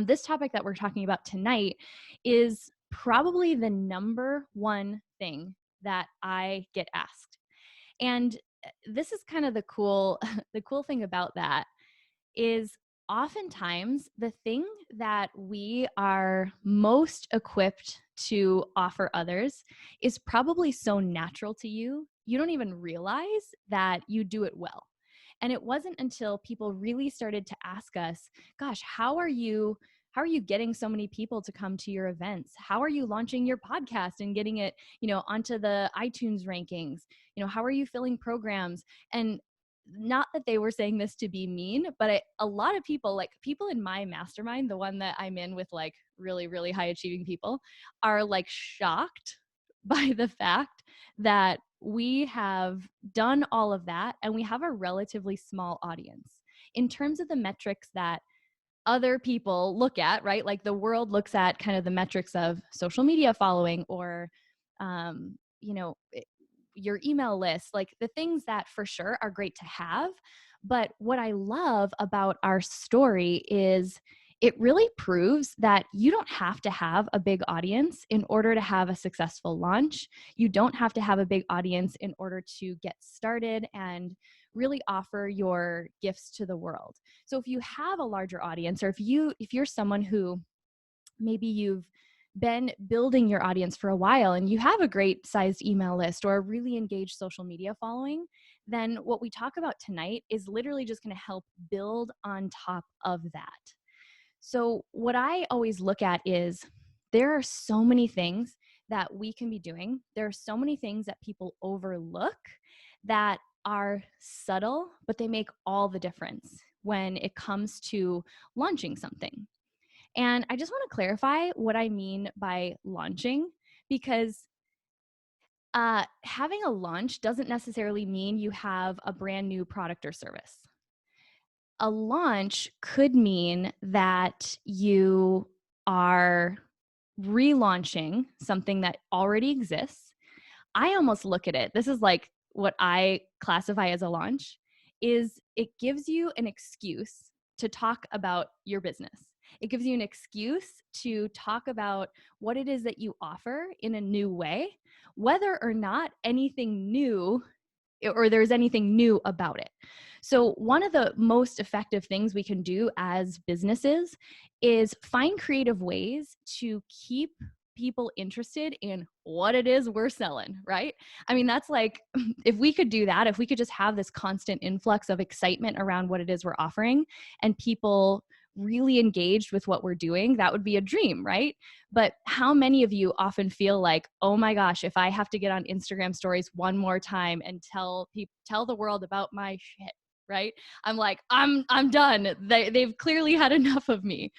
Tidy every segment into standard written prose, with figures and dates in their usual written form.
This topic that we're talking about tonight is probably the number one thing that I get asked. And this is kind of the cool the cool thing about that is oftentimes the thing that we are most equipped to offer others is probably so natural to you, you don't even realize that you do it well. And it wasn't until people really started to ask us, gosh, how are you getting so many people to come to your events? How are you launching your podcast and getting it, onto the iTunes rankings? How are you filling programs? And not that they were saying this to be mean, but a lot of people, like people in my mastermind, the one that I'm in with like really, really high achieving people, are like shocked by the fact that we have done all of that and we have a relatively small audience. In terms of the metrics that other people look at, right? Like the world looks at kind of the metrics of social media following or, um, you know, your email list, like the things that for sure are great to have. But what I love about our story is it really proves that you don't have to have a big audience in order to have a successful launch. You don't have to have a big audience in order to get started and really offer your gifts to the world. So if you have a larger audience, or if you're someone who maybe you've been building your audience for a while and you have a great sized email list or a really engaged social media following, then what we talk about tonight is literally just going to help build on top of that. So what I always look at is there are so many things that we can be doing. There are so many things that people overlook that are subtle, but they make all the difference when it comes to launching something. And I just want to clarify what I mean by launching, because having a launch doesn't necessarily mean you have a brand new product or service. A launch could mean that you are relaunching something that already exists. I almost look at it, this is like what I classify as a launch, is it gives you an excuse to talk about your business. It gives you an excuse to talk about what it is that you offer in a new way, whether or not anything new or there's anything new about it. So, one of the most effective things we can do as businesses is find creative ways to keep people interested in what it is we're selling, right? I mean, that's like, if we could do that, if we could just have this constant influx of excitement around what it is we're offering and people really engaged with what we're doing, that would be a dream, right? But how many of you often feel like, oh my gosh, if I have to get on Instagram stories one more time and tell the world about my shit, right? I'm like, I'm done. They've clearly had enough of me.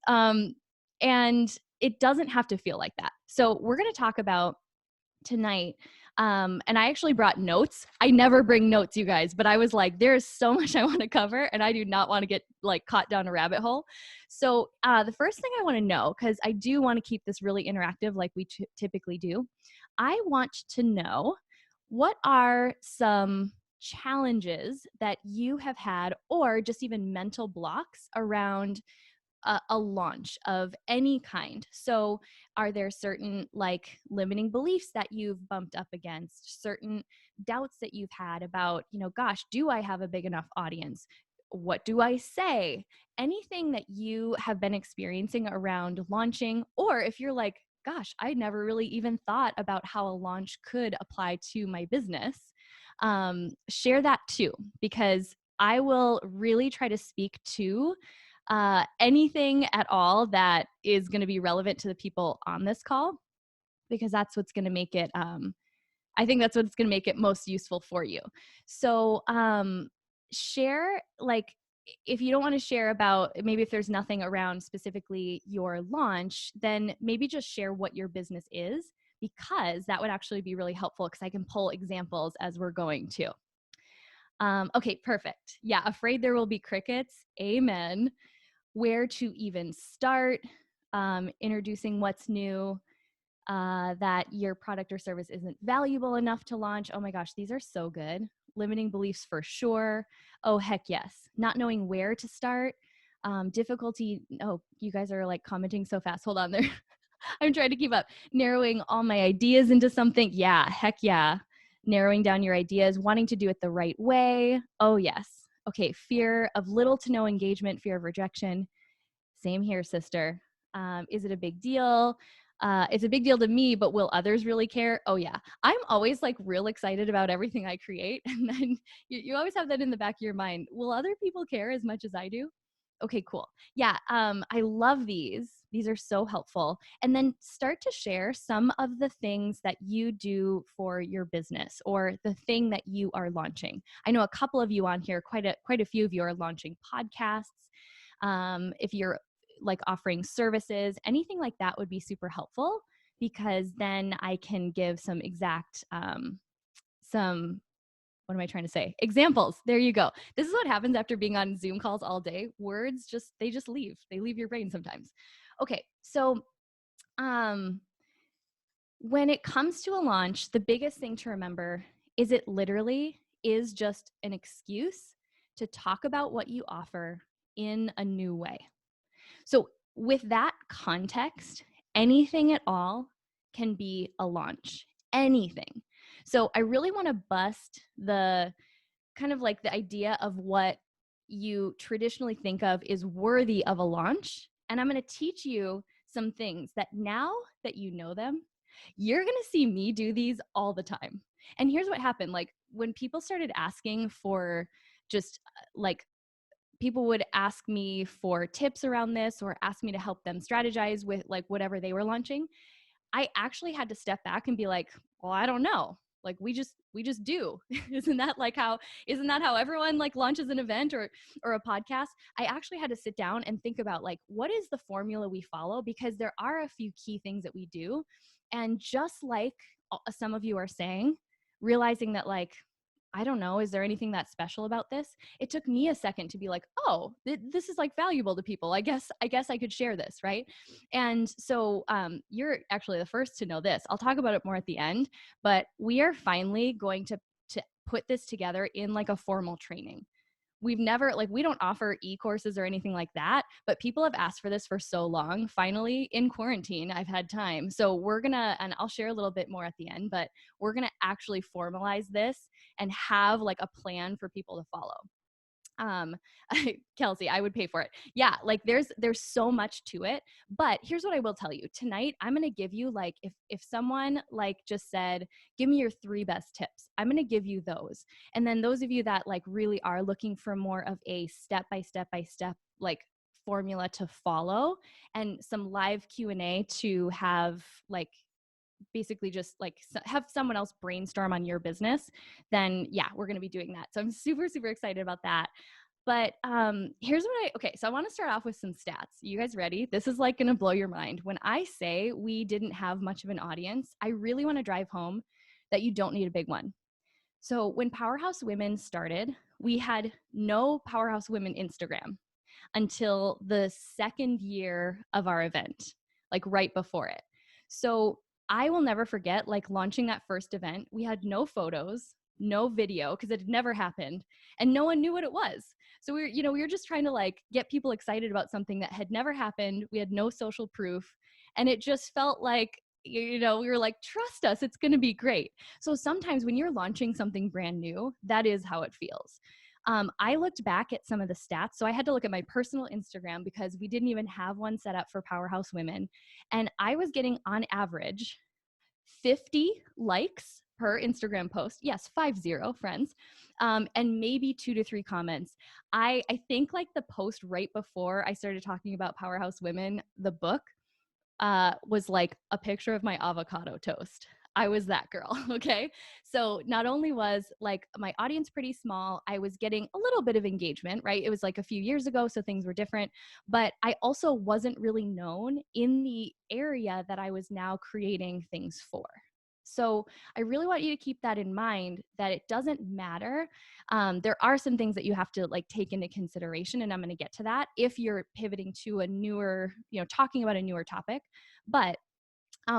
Um, and it doesn't have to feel like that. So we're going to talk about tonight. And I actually brought notes. I never bring notes, you guys, but I was like, there's so much I want to cover and I do not want to get like caught down a rabbit hole. So the first thing I want to know, because I do want to keep this really interactive like we typically do, I want to know what are some challenges that you have had or just even mental blocks around a launch of any kind. So, are there certain like limiting beliefs that you've bumped up against, certain doubts that you've had about, gosh, do I have a big enough audience? What do I say? Anything that you have been experiencing around launching, or if you're like, gosh, I never really even thought about how a launch could apply to my business, share that too, because I will really try to speak to anything at all that is going to be relevant to the people on this call, because that's what's going to make it, I think that's what's going to make it most useful for you. So share, like, if you don't want to share about, maybe if there's nothing around specifically your launch, then maybe just share what your business is, because that would actually be really helpful because I can pull examples as we're going to. Okay, perfect. Yeah, afraid there will be crickets. Amen. Where to even start, introducing what's new, that your product or service isn't valuable enough to launch. Oh my gosh, these are so good. Limiting beliefs for sure. Oh, heck yes. Not knowing where to start. difficulty. Oh, you guys are like commenting so fast. Hold on there. I'm trying to keep up. Narrowing all my ideas into something. Yeah, heck yeah. Narrowing down your ideas, wanting to do it the right way. Oh, yes. Okay, fear of little to no engagement, fear of rejection. Same here, sister. Is it a big deal? It's a big deal to me, but will others really care? Oh, yeah. I'm always like real excited about everything I create. And then you always have that in the back of your mind. Will other people care as much as I do? Okay, cool. Yeah, I love these. These are so helpful. And then start to share some of the things that you do for your business or the thing that you are launching. I know a couple of you on here, quite a few of you are launching podcasts. If you're like offering services, anything like that would be super helpful because then I can give some exact some what am I trying to say? Examples. There you go. This is what happens after being on Zoom calls all day. Words just they just leave. They leave your brain sometimes. Okay, so when it comes to a launch, the biggest thing to remember is it literally is just an excuse to talk about what you offer in a new way. So, with that context, anything at all can be a launch. Anything. So, I really want to bust the kind of like the idea of what you traditionally think of is worthy of a launch. And I'm going to teach you some things that now that you know them, you're going to see me do these all the time. And here's what happened. Like when people started asking for just like people would ask me for tips around this or ask me to help them strategize with like whatever they were launching, I actually had to step back and be like, well, I don't know. Like we just do. Isn't that how everyone like launches an event or a podcast? I actually had to sit down and think about like what is the formula we follow, because there are a few key things that we do. And just like some of you are saying, realizing that like I don't know, is there anything that's special about this? It took me a second to be like, oh, this is like valuable to people. I guess I could share this, right? And so you're actually the first to know this. I'll talk about it more at the end, but we are finally going to put this together in like a formal training. We've never like we don't offer e-courses or anything like that, but people have asked for this for so long. Finally in quarantine I've had time, so we're gonna, and I'll share a little bit more at the end, but we're gonna actually formalize this and have like a plan for people to follow. um Kelsey, I would pay for it. Yeah, like there's so much to it, but here's what I will tell you tonight. I'm going to give you like if someone like just said give me your 3 best tips, I'm going to give you those. And then those of you that like really are looking for more of a step by step like formula to follow and some live Q&A to have like basically just like have someone else brainstorm on your business, then yeah, we're going to be doing that. So I'm super excited about that. But here's what okay, so I want to start off with some stats. You guys ready? This is like going to blow your mind. When I say we didn't have much of an audience, I really want to drive home that you don't need a big one. So when Powerhouse Women started, we had no Powerhouse Women Instagram until the second year of our event, like right before it. So I will never forget like launching that first event. We had no photos, no video because it had never happened, and no one knew what it was. So we were just trying to like get people excited about something that had never happened. We had no social proof, and it just felt like we were like, trust us, it's going to be great. So sometimes when you're launching something brand new, that is how it feels. I looked back at some of the stats. So I had to look at my personal Instagram because we didn't even have one set up for Powerhouse Women. And I was getting on average 50 likes per Instagram post. Yes, 50 friends. And maybe 2 to 3 comments. I think like the post right before I started talking about Powerhouse Women, the book, was like a picture of my avocado toast. I was that girl. Okay. So not only was like my audience pretty small, I was getting a little bit of engagement, right? It was like a few years ago, so things were different, but I also wasn't really known in the area that I was now creating things for. So I really want you to keep that in mind, that it doesn't matter. There are some things that you have to like take into consideration, and I'm going to get to that if you're pivoting to a newer, talking about a newer topic. But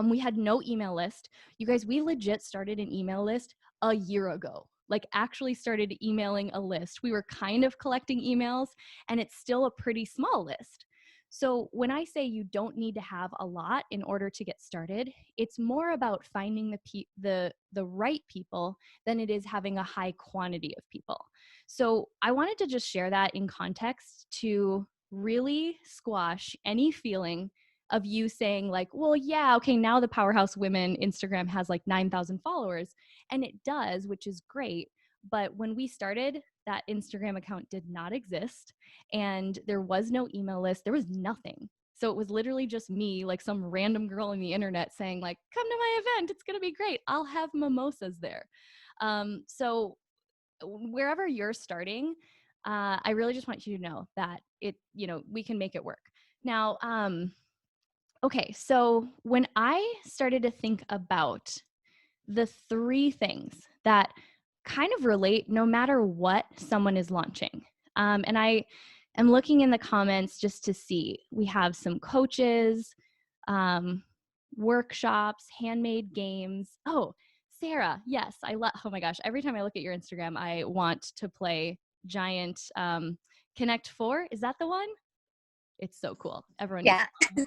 we had no email list. You guys, we legit started an email list a year ago. like actually started emailing a list. We were kind of collecting emails, and it's still a pretty small list. So when I say you don't need to have a lot in order to get started, it's more about finding the right people than it is having a high quantity of people. So I wanted to just share that in context to really squash any feeling of you saying like, well, yeah, okay, now the Powerhouse Women Instagram has like 9,000 followers, and it does, which is great. But when we started, that Instagram account did not exist, and there was no email list. There was nothing. So it was literally just me, like some random girl on the internet saying like, come to my event. It's going to be great. I'll have mimosas there. So wherever you're starting, I really just want you to know that we can make it work. Now, okay, so when I started to think about the three things that kind of relate no matter what someone is launching, and I am looking in the comments just to see, we have some coaches, workshops, handmade games. Oh, Sarah, yes, oh my gosh, every time I look at your Instagram, I want to play Giant Connect 4. Is that the one? It's so cool. Everyone needs to.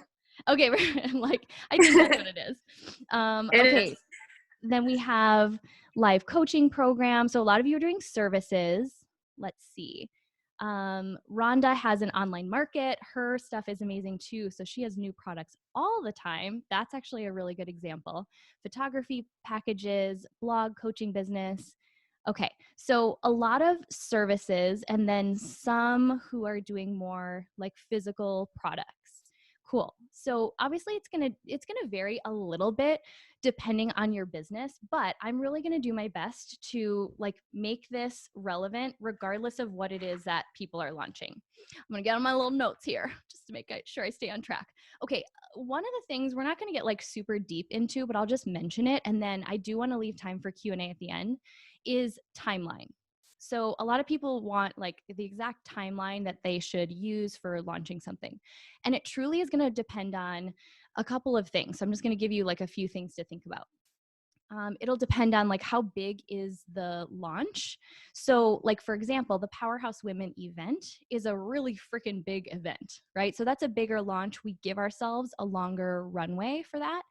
Okay, I'm like, I think that's what it is. Okay, then we have live coaching programs. So a lot of you are doing services. Let's see. Rhonda has an online market. Her stuff is amazing too. So she has new products all the time. That's actually a really good example. Photography packages, blog, coaching business. Okay, so a lot of services, and then some who are doing more like physical products. Cool. So obviously it's gonna vary a little bit depending on your business, but I'm really gonna do my best to like make this relevant regardless of what it is that people are launching. I'm gonna get on my little notes here just to make sure I stay on track. Okay, one of the things we're not gonna get like super deep into, but I'll just mention it, and then I do want to leave time for Q&A at the end, is timeline. So a lot of people want like the exact timeline that they should use for launching something. And it truly is going to depend on a couple of things. So I'm just going to give you like a few things to think about. It'll depend on like how big is the launch. So like, for example, the Powerhouse Women event is a really freaking big event, right? So that's a bigger launch. We give ourselves a longer runway for that,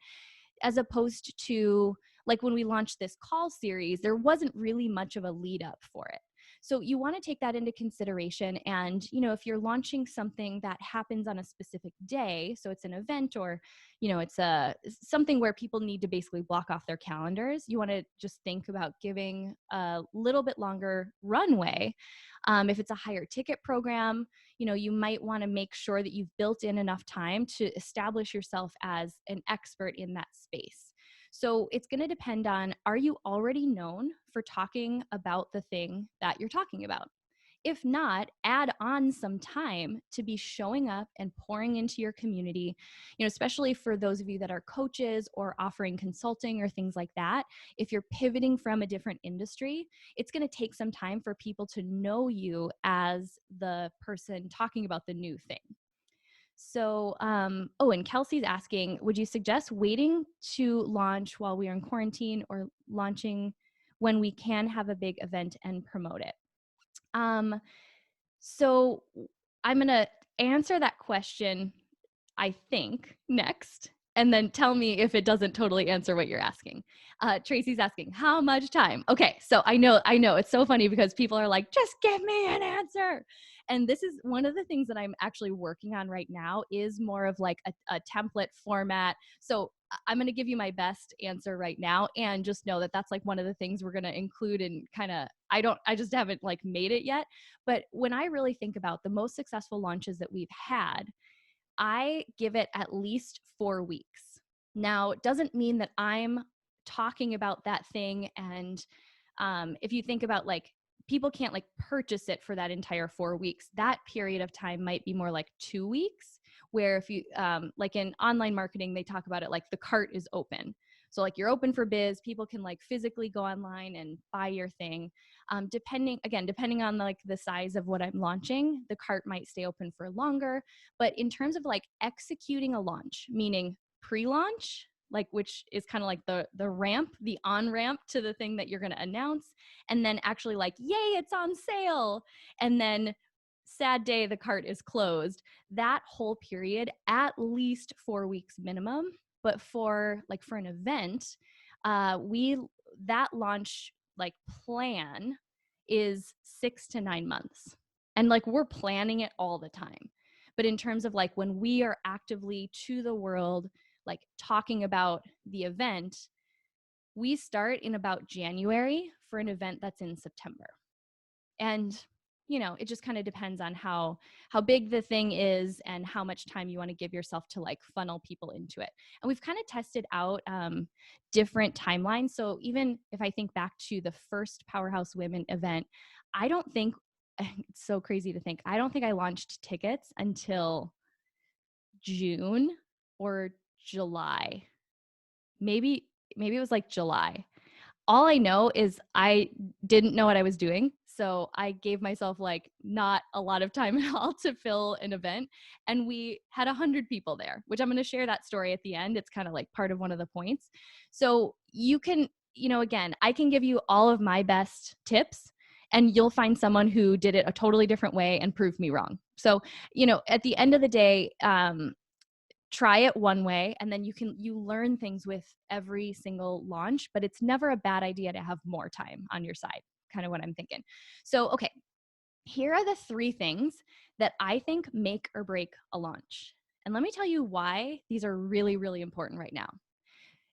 as opposed to like when we launched this call series, there wasn't really much of a lead up for it. So you want to take that into consideration. And, if you're launching something that happens on a specific day, so it's an event, or, it's something where people need to basically block off their calendars, you want to just think about giving a little bit longer runway. If it's a higher ticket program, you might want to make sure that you've built in enough time to establish yourself as an expert in that space. So it's going to depend on, are you already known for talking about the thing that you're talking about? If not, add on some time to be showing up and pouring into your community, especially for those of you that are coaches or offering consulting or things like that. If you're pivoting from a different industry, it's going to take some time for people to know you as the person talking about the new thing. So, and Kelsey's asking, would you suggest waiting to launch while we are in quarantine, or launching when we can have a big event and promote it? So I'm going to answer that question, I think, next, and then tell me if it doesn't totally answer what you're asking. Tracy's asking, how much time? Okay, so I know, it's so funny because people are like, just give me an answer. And this is one of the things that I'm actually working on right now, is more of like a template format. So I'm going to give you my best answer right now, and just know that that's like one of the things we're going to include in kind of, I just haven't like made it yet. But when I really think about the most successful launches that we've had, I give it at least 4 weeks. Now, it doesn't mean that I'm talking about that thing. And if you think about like, people can't like purchase it for that entire 4 weeks. That period of time might be more like 2 weeks, where if you, like in online marketing, they talk about it like the cart is open. So like you're open for biz, people can like physically go online and buy your thing. Depending on like the size of what I'm launching, the cart might stay open for longer. But in terms of like executing a launch, meaning pre-launch, like, which is kind of like the ramp, the on ramp to the thing that you're going to announce, and then actually like, yay, it's on sale, and then sad day, the cart is closed. That whole period, at least 4 weeks minimum. But for an event, we that launch like plan is 6 to 9 months, and like we're planning it all the time. But in terms of like when we are actively to the world, like talking about the event, we start in about January for an event that's in September. And it just kind of depends on how big the thing is and how much time you want to give yourself to like funnel people into it. And we've kind of tested out different timelines. So even if I think back to the first Powerhouse Women event, I don't think it's so crazy to think, I don't think I launched tickets until June or July. Maybe it was like July. All I know is I didn't know what I was doing. So I gave myself like not a lot of time at all to fill an event. And we had 100 people there, which I'm going to share that story at the end. It's kind of like part of one of the points. So you can, again, I can give you all of my best tips and you'll find someone who did it a totally different way and prove me wrong. So, at the end of the day, try it one way and then you learn things with every single launch, but it's never a bad idea to have more time on your side, kind of what I'm thinking. So, okay, here are the 3 things that I think make or break a launch. And let me tell you why these are really, really important right now.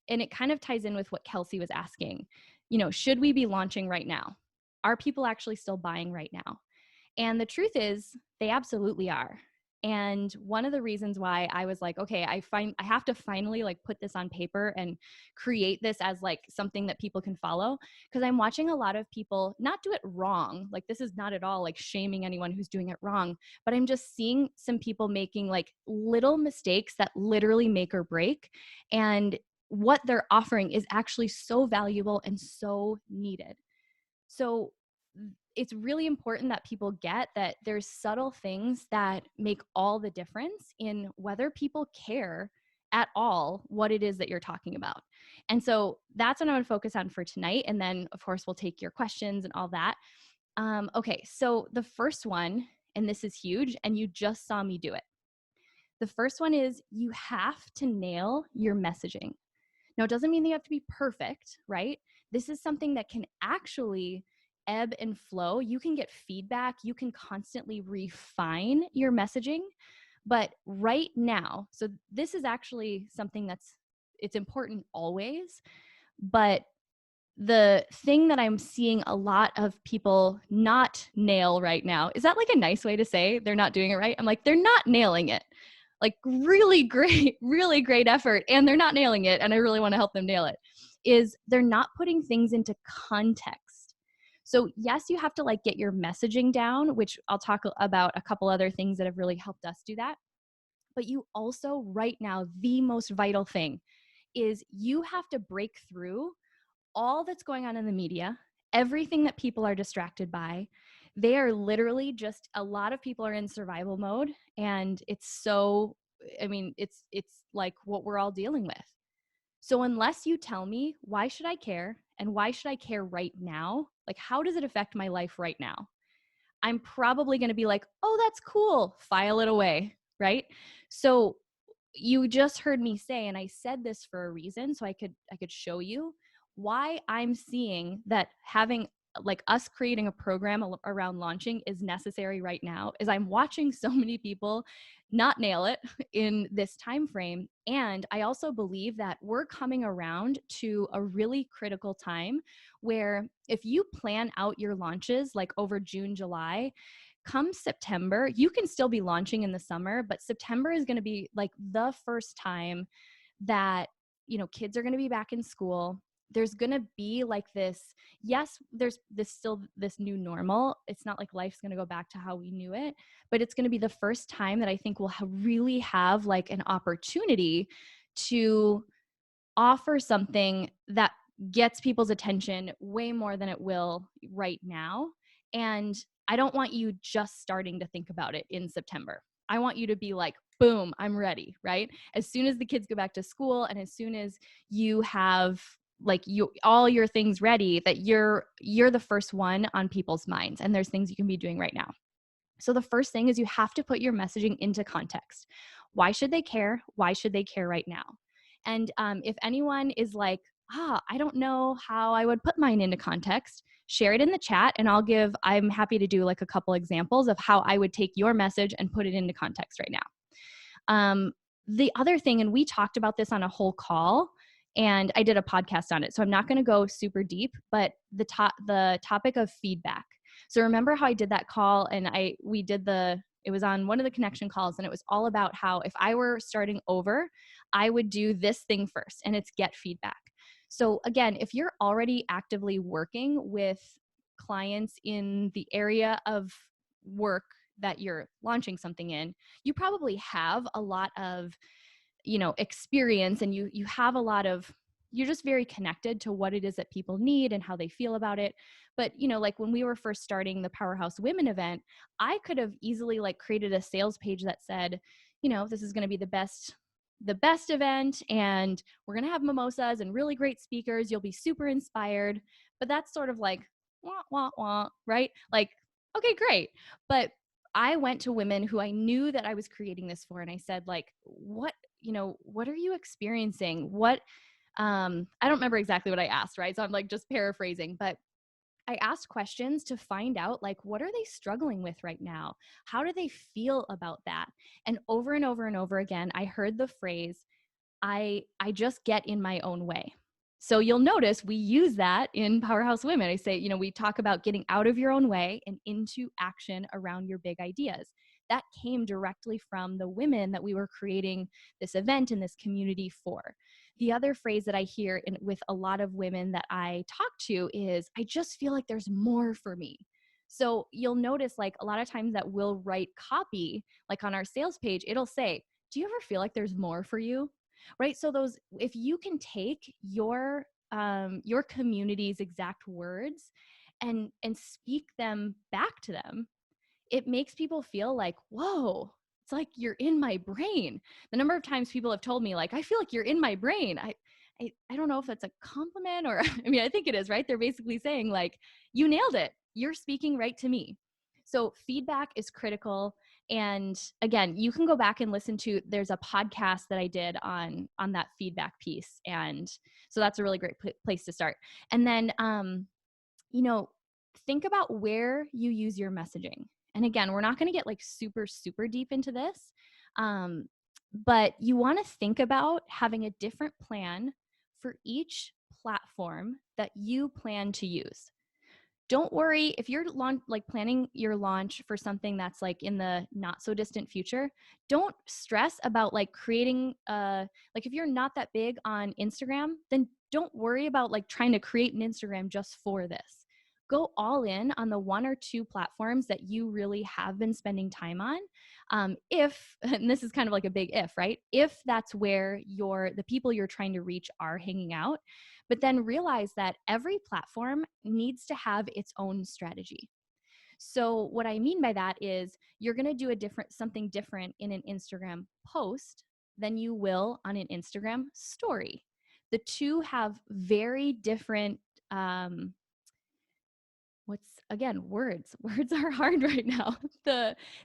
And it kind of ties in with what Kelsey was asking. Should we be launching right now? Are people actually still buying right now? And the truth is, they absolutely are. And one of the reasons why I was like, okay, I have to finally like put this on paper and create this as like something that people can follow, because I'm watching a lot of people not do it wrong. Like this is not at all like shaming anyone who's doing it wrong, but I'm just seeing some people making like little mistakes that literally make or break. And what they're offering is actually so valuable and so needed. So it's really important that people get that there's subtle things that make all the difference in whether people care at all what it is that you're talking about. And so that's what I'm going to focus on for tonight. And then, of course, we'll take your questions and all that. Okay, so the first one, and this is huge, and you just saw me do it. The first one is you have to nail your messaging. Now, it doesn't mean that you have to be perfect, right? This is something that can actually ebb and flow. You can get feedback. You can constantly refine your messaging. But right now, so this is actually something it's important always. But the thing that I'm seeing a lot of people not nail right now, is that like a nice way to say they're not doing it right? I'm like, they're not nailing it. Like really great effort, and they're not nailing it, and I really want to help them nail it, is they're not putting things into context. So yes, you have to like get your messaging down, which I'll talk about a couple other things that have really helped us do that. But you also, right now, the most vital thing is you have to break through all that's going on in the media, everything that people are distracted by. They are literally just, a lot of people are in survival mode, and it's like what we're all dealing with. So unless you tell me, why should I care, and why should I care right now? Like, how does it affect my life right now? I'm probably going to be like, oh, that's cool, file it away, right? So you just heard me say, and I said this for a reason, so I could show you why I'm seeing that having like us creating a program around launching is necessary right now, is I'm watching so many people not nail it in this time frame. And I also believe that we're coming around to a really critical time where if you plan out your launches like over June, July, come September, you can still be launching in the summer, but September is going to be like the first time that, kids are going to be back in school. There's going to be like this, yes, there's this new normal. It's not like life's going to go back to how we knew it, but it's going to be the first time that I think we'll really have like an opportunity to offer something that gets people's attention way more than it will right now. And I don't want you just starting to think about it in September. I want you to be like boom, I'm ready, right? As soon as the kids go back to school and as soon as you have like all your things ready, that you're the first one on people's minds, and there's things you can be doing right now. So the first thing is you have to put your messaging into context. Why should they care? Why should they care right now? And if anyone is like, I don't know how I would put mine into context, share it in the chat and I'm happy to do like a couple examples of how I would take your message and put it into context right now. The other thing, and we talked about this on a whole call, and I did a podcast on it, so I'm not going to go super deep, but the topic of feedback. So remember how I did that call, and it was on one of the connection calls, and it was all about how if I were starting over, I would do this thing first, and it's get feedback. So again, if you're already actively working with clients in the area of work that you're launching something in, you probably have a lot of, experience, and you have a lot of, you're just very connected to what it is that people need and how they feel about it. But, like when we were first starting the Powerhouse Women event, I could have easily like created a sales page that said, this is going to be the best event, and we're going to have mimosas and really great speakers. You'll be super inspired. But that's sort of like, wah, wah, wah, right? Like, okay, great. But I went to women who I knew that I was creating this for, and I said, like, what are you experiencing? I don't remember exactly what I asked, right? So I'm like just paraphrasing, but I asked questions to find out, like, what are they struggling with right now? How do they feel about that? And over and over and over again, I heard the phrase, I just get in my own way. So you'll notice we use that in Powerhouse Women. I say, we talk about getting out of your own way and into action around your big ideas. That came directly from the women that we were creating this event and this community for. The other phrase that I hear with a lot of women that I talk to is, I just feel like there's more for me. So you'll notice, like, a lot of times that we'll write copy, like on our sales page, it'll say, do you ever feel like there's more for you? Right? So if you can take your community's exact words and speak them back to them, it makes people feel like, whoa, it's like you're in my brain. The number of times people have told me, like, I feel like you're in my brain. I don't know if that's a compliment or, I mean, I think it is, right? They're basically saying, like, you nailed it. You're speaking right to me. So feedback is critical. And again, you can go back and listen to, there's a podcast that I did on that feedback piece. And so that's a really great place to start. And then, think about where you use your messaging. And again, we're not going to get like super, super deep into this. But you want to think about having a different plan for each platform that you plan to use. Don't worry if you're planning your launch for something that's like in the not so distant future. Don't stress about like creating like if you're not that big on Instagram, then don't worry about like trying to create an Instagram just for this. Go all in on the one or two platforms that you really have been spending time on. If, and this is kind of like a big if, right? If that's where the people you're trying to reach are hanging out, but then realize that every platform needs to have its own strategy. So what I mean by that is you're going to do something different in an Instagram post than you will on an Instagram story. The two have very different words are hard right now.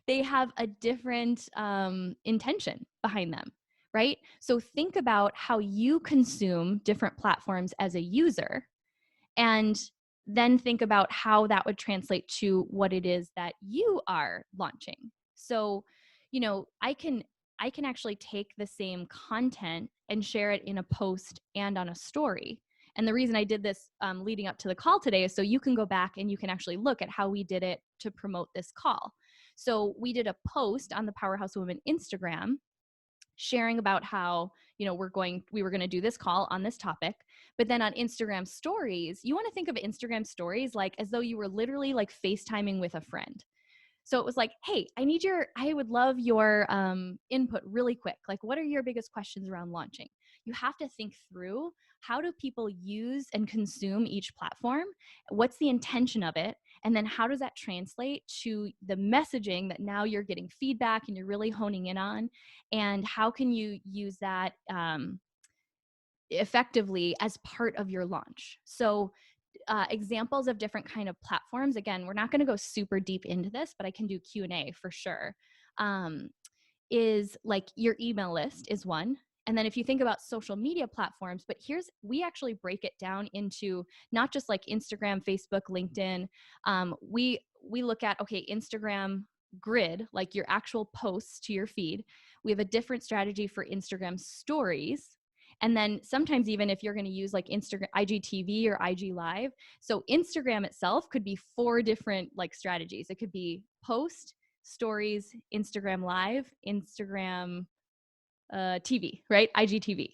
They have a different intention behind them, right? So think about how you consume different platforms as a user, and then think about how that would translate to what it is that you are launching. So, I can actually take the same content and share it in a post and on a story. And the reason I did this leading up to the call today is so you can go back and you can actually look at how we did it to promote this call. So we did a post on the Powerhouse Women Instagram sharing about how, we were going to do this call on this topic. But then on Instagram stories, you want to think of Instagram stories like as though you were literally like FaceTiming with a friend. So it was like, hey, I would love your input really quick. Like, what are your biggest questions around launching? You have to think through, how do people use and consume each platform? What's the intention of it? And then how does that translate to the messaging that now you're getting feedback and you're really honing in on? And how can you use that effectively as part of your launch? So examples of different kind of platforms. Again, we're not going to go super deep into this, but I can do Q&A for sure. Is like your email list is one. And then if you think about social media platforms, but we actually break it down into not just like Instagram, Facebook, LinkedIn. We look at, okay, Instagram grid, like your actual posts to your feed. We have a different strategy for Instagram stories. And then sometimes even if you're going to use like Instagram, IGTV or IG Live. So Instagram itself could be 4 different like strategies. It could be post, stories, Instagram Live, Instagram TV, right? IGTV.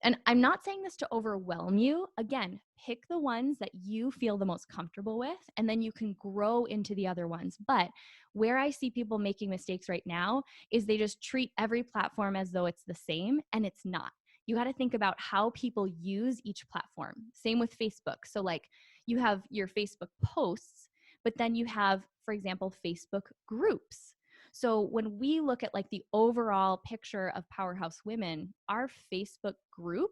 And I'm not saying this to overwhelm you. Again, pick the ones that you feel the most comfortable with, and then you can grow into the other ones. But where I see people making mistakes right now is they just treat every platform as though it's the same, and it's not. You got to think about how people use each platform. Same with Facebook. So, like, you have your Facebook posts, but then you have, for example, Facebook groups. So when we look at like the overall picture of Powerhouse Women, our Facebook group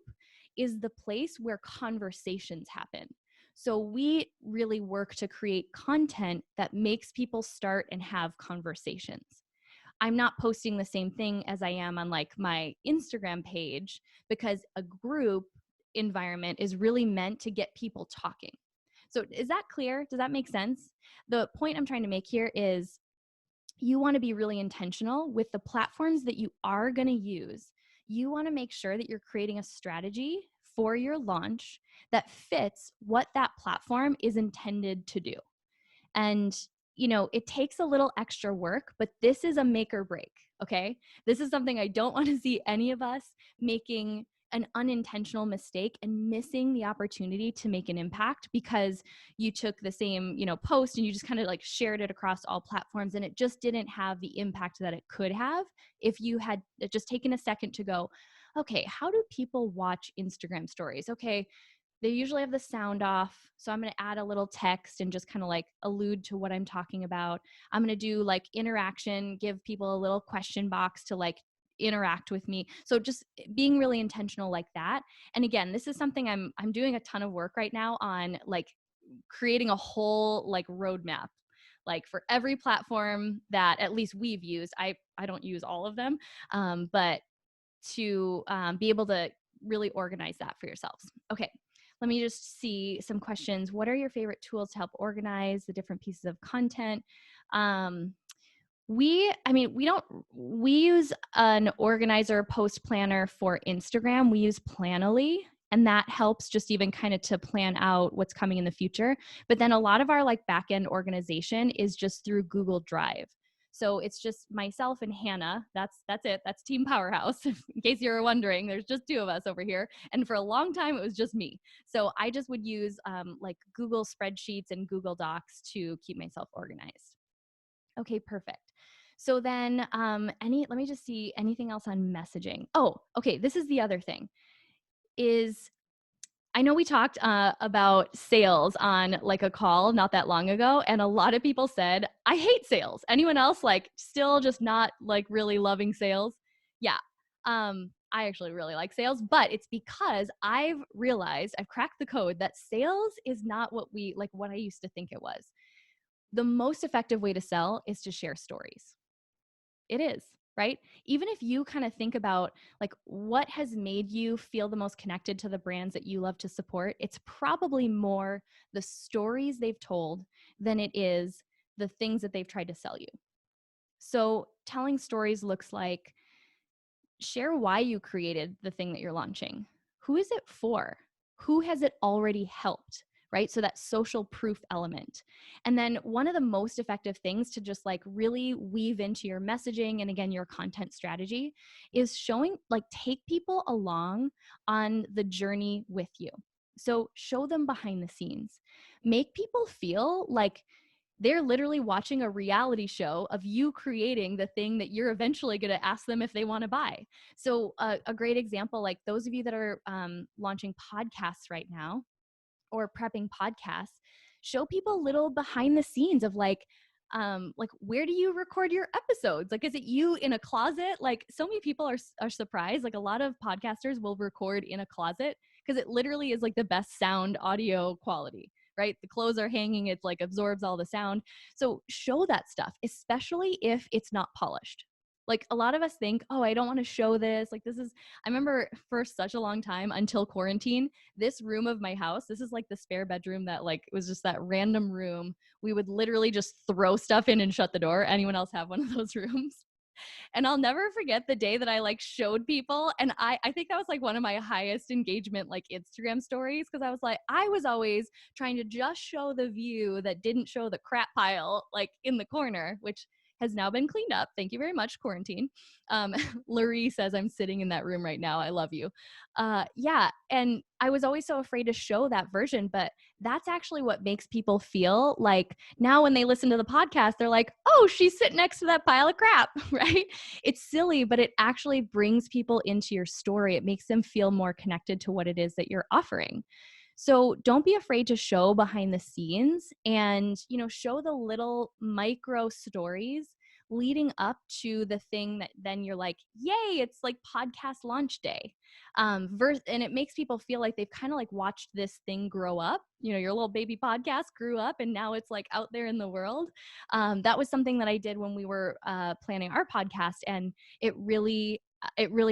is the place where conversations happen. So we really work to create content that makes people start and have conversations. I'm not posting the same thing as I am on like my Instagram page, because a group environment is really meant to get people talking. So is that clear? Does that make sense? The point I'm trying to make here is you want to be really intentional with the platforms that you are going to use. You want to make sure that you're creating a strategy for your launch that fits what that platform is intended to do. And, it takes a little extra work, but this is a make or break. Okay. This is something I don't want to see any of us making an unintentional mistake and missing the opportunity to make an impact because you took the same, post and you just kind of like shared it across all platforms, and it just didn't have the impact that it could have if you had just taken a second to go, okay, how do people watch Instagram stories? Okay, they usually have the sound off. So I'm going to add a little text and just kind of like allude to what I'm talking about. I'm going to do like interaction, give people a little question box to like interact with me. So just being really intentional like that. And again, this is something I'm doing a ton of work right now on, like creating a whole like roadmap, like for every platform that at least we've used. I don't use all of them, but to be able to really organize that for yourselves. Okay, let me just see some questions. What are your favorite tools to help organize the different pieces of content? We use an organizer post planner for Instagram. We use Planoly, and that helps just even kind of to plan out what's coming in the future. But then a lot of our like back end organization is just through Google Drive. So it's just myself and Hannah. That's it. That's Team Powerhouse. In case you were wondering, there's just 2 of us over here. And for a long time, it was just me. So I just would use like Google spreadsheets and Google Docs to keep myself organized. Okay, perfect. So then let me just see anything else on messaging. Oh, okay. This is the other thing is I know we talked about sales on like a call not that long ago, and a lot of people said, I hate sales. Anyone else like still just not like really loving sales? Yeah. I actually really like sales, but it's because I've realized, I've cracked the code that sales is not what I used to think it was. The most effective way to sell is to share stories. It is, right? Even if you kind of think about like what has made you feel the most connected to the brands that you love to support, it's probably more the stories they've told than it is the things that they've tried to sell you. So telling stories looks like share why you created the thing that you're launching. Who is it for? Who has it already helped? Right? So that social proof element. And then one of the most effective things to just like really weave into your messaging and again, your content strategy is take people along on the journey with you. So show them behind the scenes. Make people feel like they're literally watching a reality show of you creating the thing that you're eventually going to ask them if they want to buy. So a great example, like those of you that are launching podcasts right now or prepping podcasts, show people little behind the scenes of like where do you record your episodes? Like, is it you in a closet? Like, so many people are surprised. Like, a lot of podcasters will record in a closet because it literally is like the best sound audio quality, right? The clothes are hanging, it like absorbs all the sound. So show that stuff, especially if it's not polished. Like, a lot of us think, oh, I don't want to show this. Like, this is, I remember for such a long time until quarantine, this room of my house, this is like the spare bedroom that like was just that random room. We would literally just throw stuff in and shut the door. Anyone else have one of those rooms? And I'll never forget the day that I like showed people. And I think that was like one of my highest engagement like Instagram stories, because I was like, I was always trying to just show the view that didn't show the crap pile like in the corner, which has now been cleaned up. Thank you very much, quarantine. Larry says I'm sitting in that room right now. I love you. Yeah. And I was always so afraid to show that version, but that's actually what makes people feel like now when they listen to the podcast, they're like, oh, she's sitting next to that pile of crap, right? It's silly, but it actually brings people into your story. It makes them feel more connected to what it is that you're offering. So don't be afraid to show behind the scenes and, show the little micro stories leading up to the thing that then you're like, yay, it's like podcast launch day. And it makes people feel like they've kind of like watched this thing grow up. Your little baby podcast grew up and now it's like out there in the world. That was something that I did when we were planning our podcast, and it really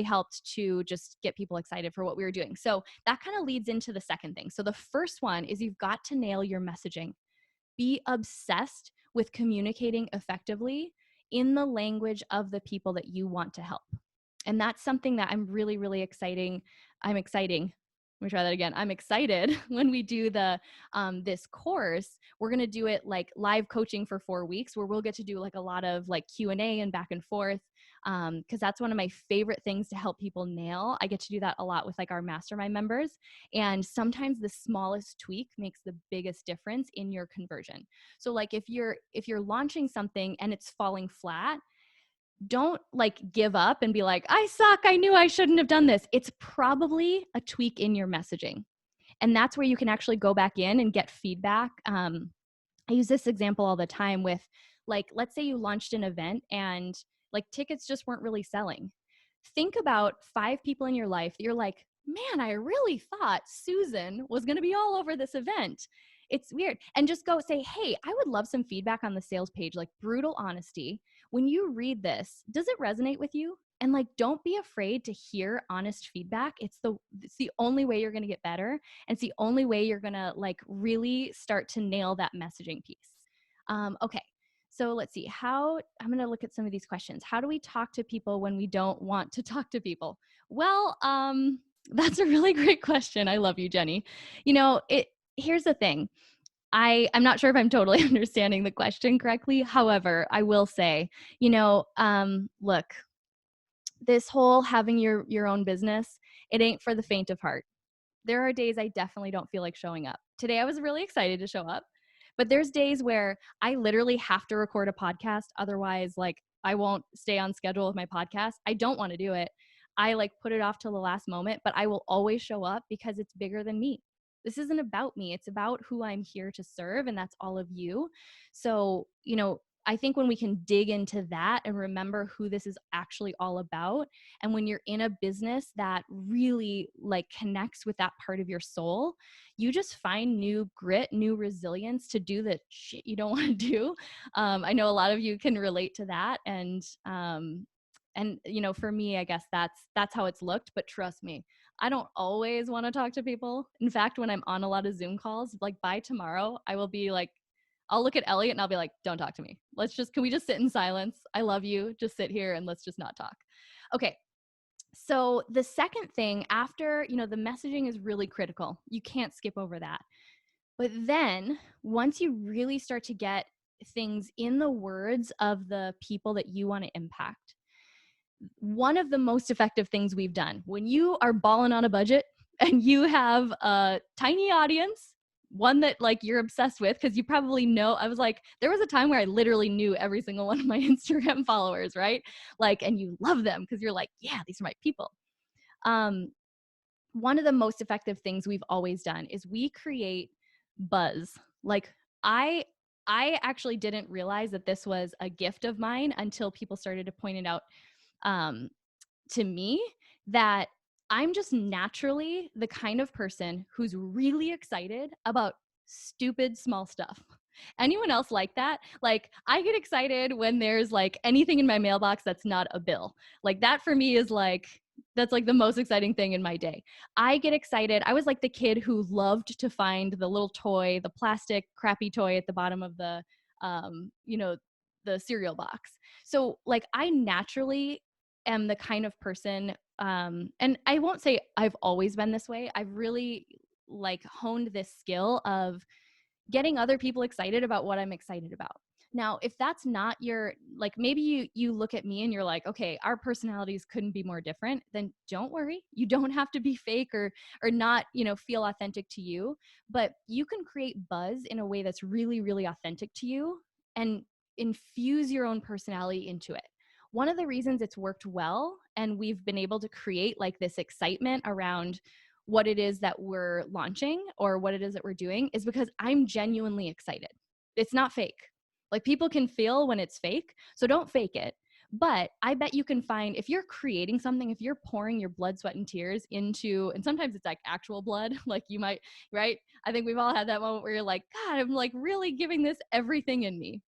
helped to just get people excited for what we were doing. So that kind of leads into the second thing. So the first one is you've got to nail your messaging. Be obsessed with communicating effectively in the language of the people that you want to help. And that's something that I'm really, really exciting. Let me try that again. I'm excited when we do this course. We're going to do it like live coaching for 4 weeks, where we'll get to do like a lot of like Q&A and back and forth. Because that's one of my favorite things to help people nail. I get to do that a lot with like our mastermind members. And sometimes the smallest tweak makes the biggest difference in your conversion. So like if you're launching something and it's falling flat, don't like give up and be like, I suck. I knew I shouldn't have done this. It's probably a tweak in your messaging. And that's where you can actually go back in and get feedback. I use this example all the time with like, let's say you launched an event and like tickets just weren't really selling. Think about 5 people in your life that you're like, man, I really thought Susan was going to be all over this event. It's weird. And just go say, hey, I would love some feedback on the sales page, like brutal honesty. When you read this, does it resonate with you? And like, don't be afraid to hear honest feedback. It's the only way you're going to get better. And it's the only way you're going to like really start to nail that messaging piece. Okay. So let's see I'm going to look at some of these questions. How do we talk to people when we don't want to talk to people? Well, that's a really great question. I love you, Jenny. Here's the thing. I'm not sure if I'm totally understanding the question correctly. However, I will say, look, this whole having your own business, it ain't for the faint of heart. There are days I definitely don't feel like showing up. Today I was really excited to show up, but there's days where I literally have to record a podcast. Otherwise, like I won't stay on schedule with my podcast. I don't want to do it. I like put it off till the last moment, but I will always show up because it's bigger than me. This isn't about me. It's about who I'm here to serve, and that's all of you. So, I think when we can dig into that and remember who this is actually all about, and when you're in a business that really like connects with that part of your soul, you just find new grit, new resilience to do the shit you don't want to do. I know a lot of you can relate to that. And for me, I guess that's how it's looked, but trust me, I don't always want to talk to people. In fact, when I'm on a lot of Zoom calls, like by tomorrow, I will be like, I'll look at Elliot and I'll be like, don't talk to me. Can we just sit in silence? I love you. Just sit here and let's just not talk. Okay. So the second thing after, the messaging is really critical. You can't skip over that. But then once you really start to get things in the words of the people that you want to impact, one of the most effective things we've done when you are balling on a budget and you have a tiny audience, one that like you're obsessed with, because you probably know, I was like, there was a time where I literally knew every single one of my Instagram followers, right? Like, and you love them because you're like, yeah, these are my people. One of the most effective things we've always done is we create buzz, like I actually didn't realize that this was a gift of mine until people started to point it out um, to me, that I'm just naturally the kind of person who's really excited about stupid small stuff. Anyone else like that? Like, I get excited when there's like anything in my mailbox that's not a bill. Like, that for me is like, that's like the most exciting thing in my day. I get excited. I was like the kid who loved to find the little toy, the plastic crappy toy at the bottom of the, you know, the cereal box. So, like, I naturally am the kind of person, and I won't say I've always been this way. I've really like honed this skill of getting other people excited about what I'm excited about. Now, if that's not your, like, maybe you look at me and you're like, okay, our personalities couldn't be more different, then don't worry. You don't have to be fake or not, feel authentic to you, but you can create buzz in a way that's really, really authentic to you and infuse your own personality into it. One of the reasons it's worked well and we've been able to create like this excitement around what it is that we're launching or what it is that we're doing is because I'm genuinely excited. It's not fake. Like, people can feel when it's fake, so don't fake it. But I bet you can find, if you're creating something, if you're pouring your blood, sweat, and tears into, and sometimes it's like actual blood, like you might, right? I think we've all had that moment where you're like, God, I'm like really giving this everything in me.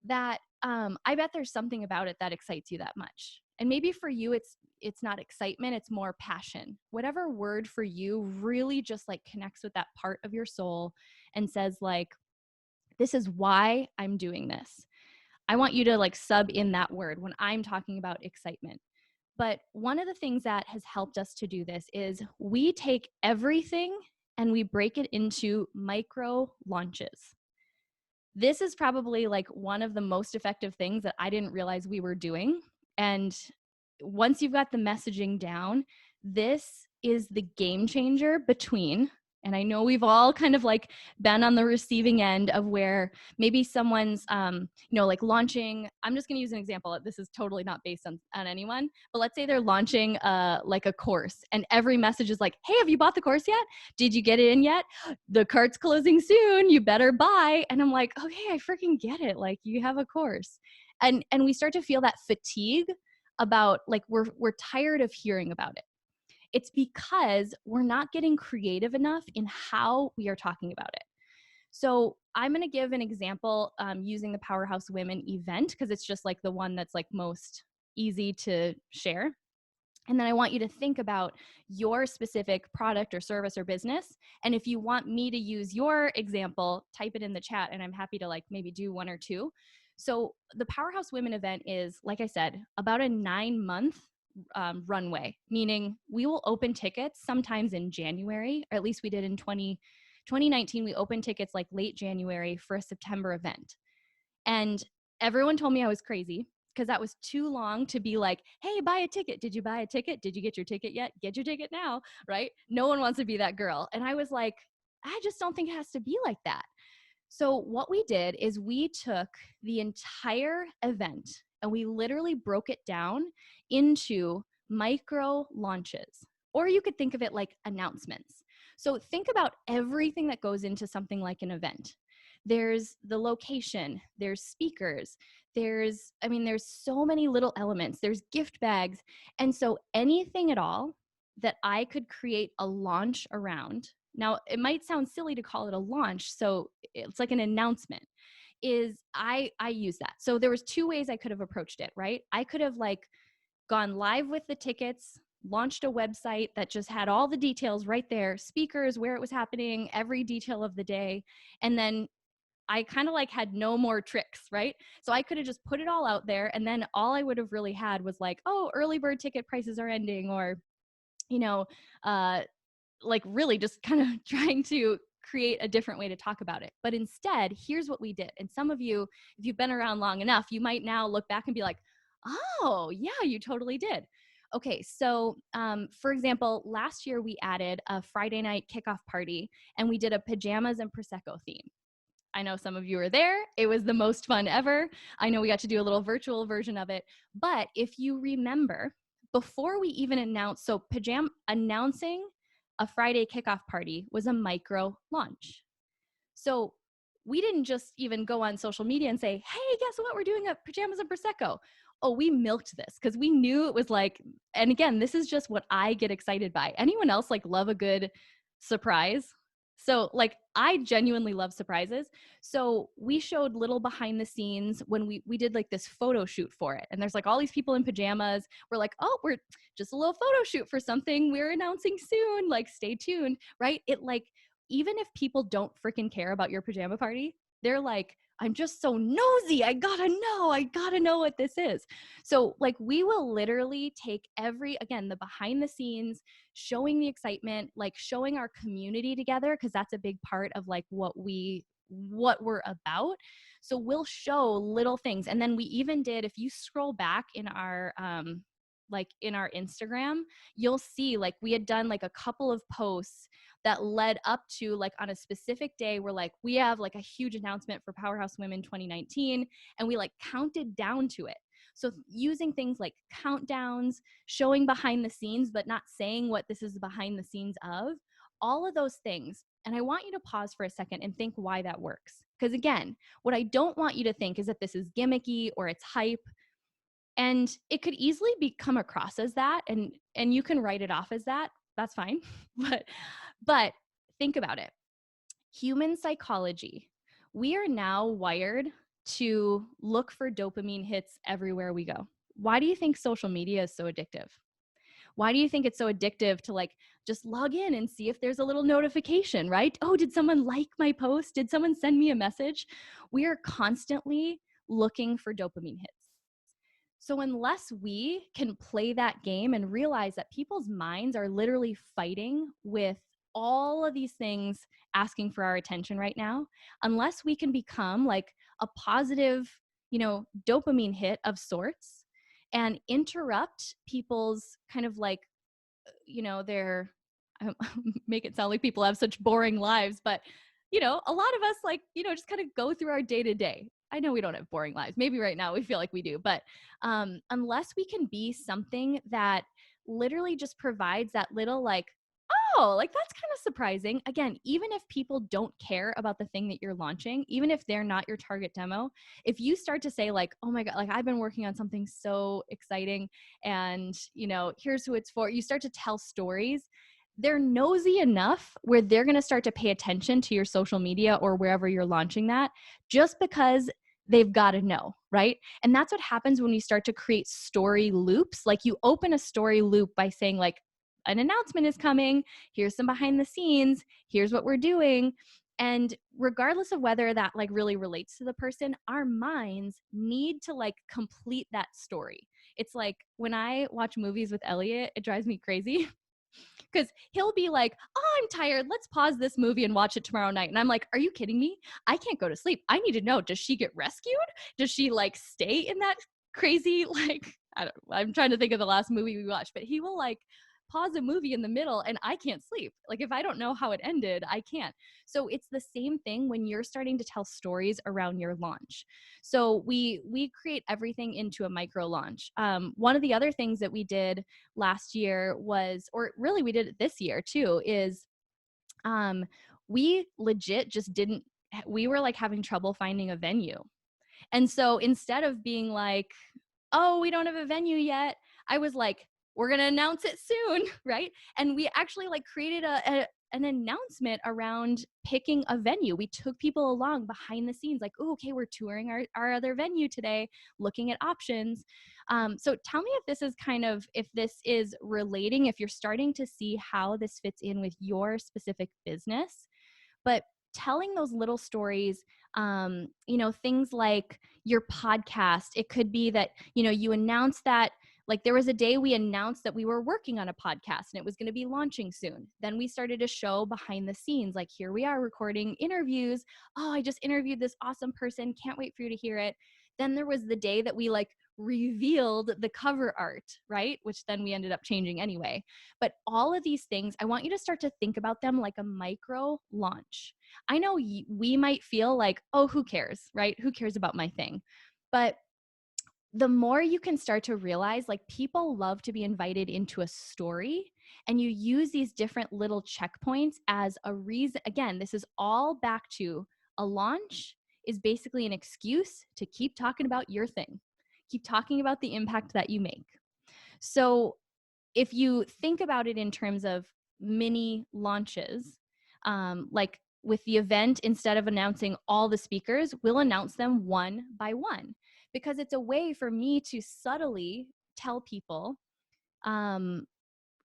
That I bet there's something about it that excites you that much. And maybe for you, it's not excitement, it's more passion. Whatever word for you really just like connects with that part of your soul and says like, this is why I'm doing this. I want you to like sub in that word when I'm talking about excitement. But one of the things that has helped us to do this is we take everything and we break it into micro launches. This is probably like one of the most effective things that I didn't realize we were doing. And once you've got the messaging down, this is the game changer between, and I know we've all kind of like been on the receiving end of where maybe someone's, like launching, I'm just going to use an example. This is totally not based on anyone, but let's say they're launching like a course and every message is like, hey, have you bought the course yet? Did you get it in yet? The cart's closing soon. You better buy. And I'm like, okay, I freaking get it. Like, you have a course. And we start to feel that fatigue about like we're tired of hearing about it. It's because we're not getting creative enough in how we are talking about it. So I'm going to give an example using the Powerhouse Women event because it's just like the one that's like most easy to share. And then I want you to think about your specific product or service or business. And if you want me to use your example, type it in the chat and I'm happy to like maybe do one or two. So the Powerhouse Women event is, like I said, about a 9-month runway, meaning we will open tickets sometimes in January, or at least we did in 2019. We opened tickets like late January for a September event. And everyone told me I was crazy because that was too long to be like, hey, buy a ticket. Did you buy a ticket? Did you get your ticket yet? Get your ticket now, right? No one wants to be that girl. And I was like, I just don't think it has to be like that. So what we did is we took the entire event and we literally broke it down into micro launches. Or you could think of it like announcements. So think about everything that goes into something like an event. There's the location, there's speakers, there's so many little elements, there's gift bags. And so anything at all that I could create a launch around. Now, it might sound silly to call it a launch, so it's like an announcement. I use that. So there was two ways I could have approached it, right? I could have like gone live with the tickets, launched a website that just had all the details right there, speakers, where it was happening, every detail of the day, and then I kind of like had no more tricks, right? So I could have just put it all out there and then all I would have really had was like, oh, early bird ticket prices are ending, or, you know, uh, like really just kind of trying to create a different way to talk about it. But instead, here's what we did. And some of you, if you've been around long enough, you might now look back and be like, oh, yeah, you totally did. Okay, so for example, last year we added a Friday night kickoff party and we did a pajamas and Prosecco theme. I know some of you were there. It was the most fun ever. I know we got to do a little virtual version of it. But if you remember, before we even announced, so announcing a Friday kickoff party was a micro launch. So we didn't just even go on social media and say, hey, guess what? We're doing a pajamas and Prosecco. Oh, we milked this because we knew it was like, and again, this is just what I get excited by. Anyone else like love a good surprise? So like I genuinely love surprises. So we showed little behind the scenes when we did like this photo shoot for it. And there's like all these people in pajamas. We're like, oh, we're just a little photo shoot for something we're announcing soon. Like stay tuned, right? It like, even if people don't freaking care about your pajama party, they're like, I'm just so nosy. I gotta know what this is. So, like, we will literally take again, the behind the scenes, showing the excitement, like showing our community together, because that's a big part of like what we're about. So we'll show little things. And then we even did, if you scroll back in our like in our Instagram, you'll see like we had done like a couple of posts that led up to like on a specific day where like we have like a huge announcement for Powerhouse Women 2019, and we like counted down to it. So using things like countdowns, showing behind the scenes, but not saying what this is behind the scenes of, all of those things. And I want you to pause for a second and think why that works. Because again, what I don't want you to think is that this is gimmicky or it's hype. And it could easily come across as that, and you can write it off as that. That's fine. But think about it. Human psychology. We are now wired to look for dopamine hits everywhere we go. Why do you think social media is so addictive? Why do you think it's so addictive to like just log in and see if there's a little notification, right? Oh, did someone like my post? Did someone send me a message? We are constantly looking for dopamine hits. So unless we can play that game and realize that people's minds are literally fighting with all of these things asking for our attention right now, unless we can become like a positive, dopamine hit of sorts and interrupt people's kind of like, their make it sound like people have such boring lives, but a lot of us like, just kind of go through our day to day. I know we don't have boring lives. Maybe right now we feel like we do, but unless we can be something that literally just provides that little like, oh, like that's kind of surprising. Again, even if people don't care about the thing that you're launching, even if they're not your target demo, if you start to say like, oh my God, like I've been working on something so exciting and, here's who it's for, you start to tell stories. They're nosy enough where they're going to start to pay attention to your social media or wherever you're launching that, just because they've got to know, right? And that's what happens when you start to create story loops. Like you open a story loop by saying like, an announcement is coming, here's some behind the scenes, here's what we're doing. And regardless of whether that like really relates to the person, our minds need to like complete that story. It's like when I watch movies with Elliot, it drives me crazy because he'll be like, oh, I'm tired. Let's pause this movie and watch it tomorrow night. And I'm like, are you kidding me? I can't go to sleep. I need to know, does she get rescued? Does she like stay in that crazy, like, I'm trying to think of the last movie we watched, but he will like pause a movie in the middle and I can't sleep. Like if I don't know how it ended, I can't. So it's the same thing when you're starting to tell stories around your launch. So we create everything into a micro launch. One of the other things that we did last year was, or really we did it this year too, is we legit just didn't, we were like having trouble finding a venue. And so instead of being like, oh, we don't have a venue yet, I was like, we're going to announce it soon, right? And we actually like created an announcement around picking a venue. We took people along behind the scenes, like, oh, okay, we're touring our other venue today, looking at options. So tell me if this is kind of, if this is relating, if you're starting to see how this fits in with your specific business. But telling those little stories, things like your podcast, it could be that, you announce that, like there was a day we announced that we were working on a podcast and it was going to be launching soon. Then we started to show behind the scenes, like here we are recording interviews. Oh, I just interviewed this awesome person. Can't wait for you to hear it. Then there was the day that we like revealed the cover art, right? Which then we ended up changing anyway. But all of these things, I want you to start to think about them like a micro launch. I know we might feel like, oh, who cares, right? Who cares about my thing? But the more you can start to realize, like people love to be invited into a story, and you use these different little checkpoints as a reason. Again, this is all back to A launch is basically an excuse to keep talking about your thing, keep talking about the impact that you make. So if you think about it in terms of mini launches, like with the event, instead of announcing all the speakers, we'll announce them one by one, because it's a way for me to subtly tell people, um,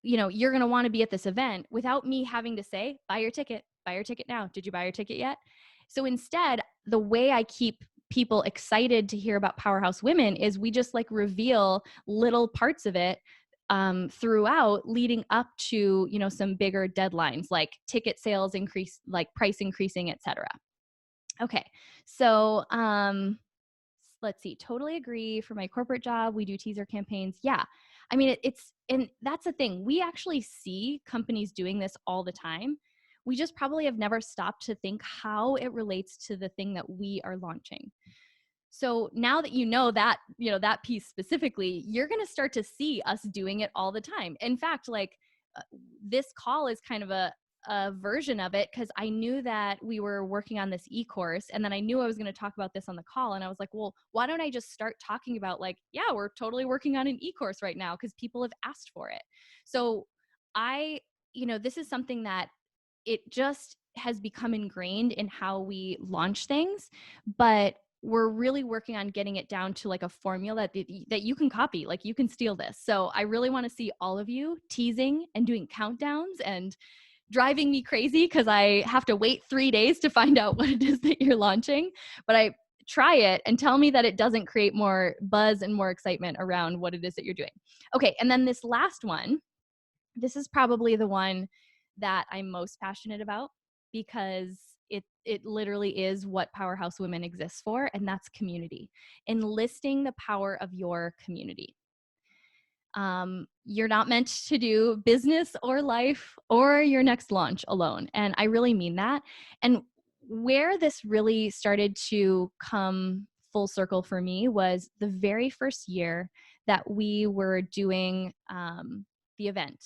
you're going to want to be at this event without me having to say, buy your ticket now. Did you buy your ticket yet? So instead, the way I keep people excited to hear about Powerhouse Women is we just like reveal little parts of it throughout, leading up to some bigger deadlines like ticket sales increase, like price increasing, etc. Okay, so let's see. Totally agree. For my corporate job, we do teaser campaigns. Yeah, I mean and that's the thing. We actually see companies doing this all the time. We just probably have never stopped to think how it relates to the thing that we are launching. So now that that piece specifically, you're going to start to see us doing it all the time. In fact, like this call is kind of a version of it, because I knew that we were working on this e-course, and then I knew I was going to talk about this on the call, and I was like, well, why don't I just start talking about like, yeah, we're totally working on an e-course right now because people have asked for it. So this is something that it just has become ingrained in how we launch things, but we're really working on getting it down to like a formula that you can copy, like you can steal this. So I really want to see all of you teasing and doing countdowns and driving me crazy, because I have to wait 3 days to find out what it is that you're launching. But I try it and tell me that it doesn't create more buzz and more excitement around what it is that you're doing. Okay, and then this last one, this is probably the one that I'm most passionate about, because it literally is what Powerhouse Women exists for, and that's community. Enlisting the power of your community. You're not meant to do business or life or your next launch alone, and I really mean that. And where this really started to come full circle for me was the very first year that we were doing the event.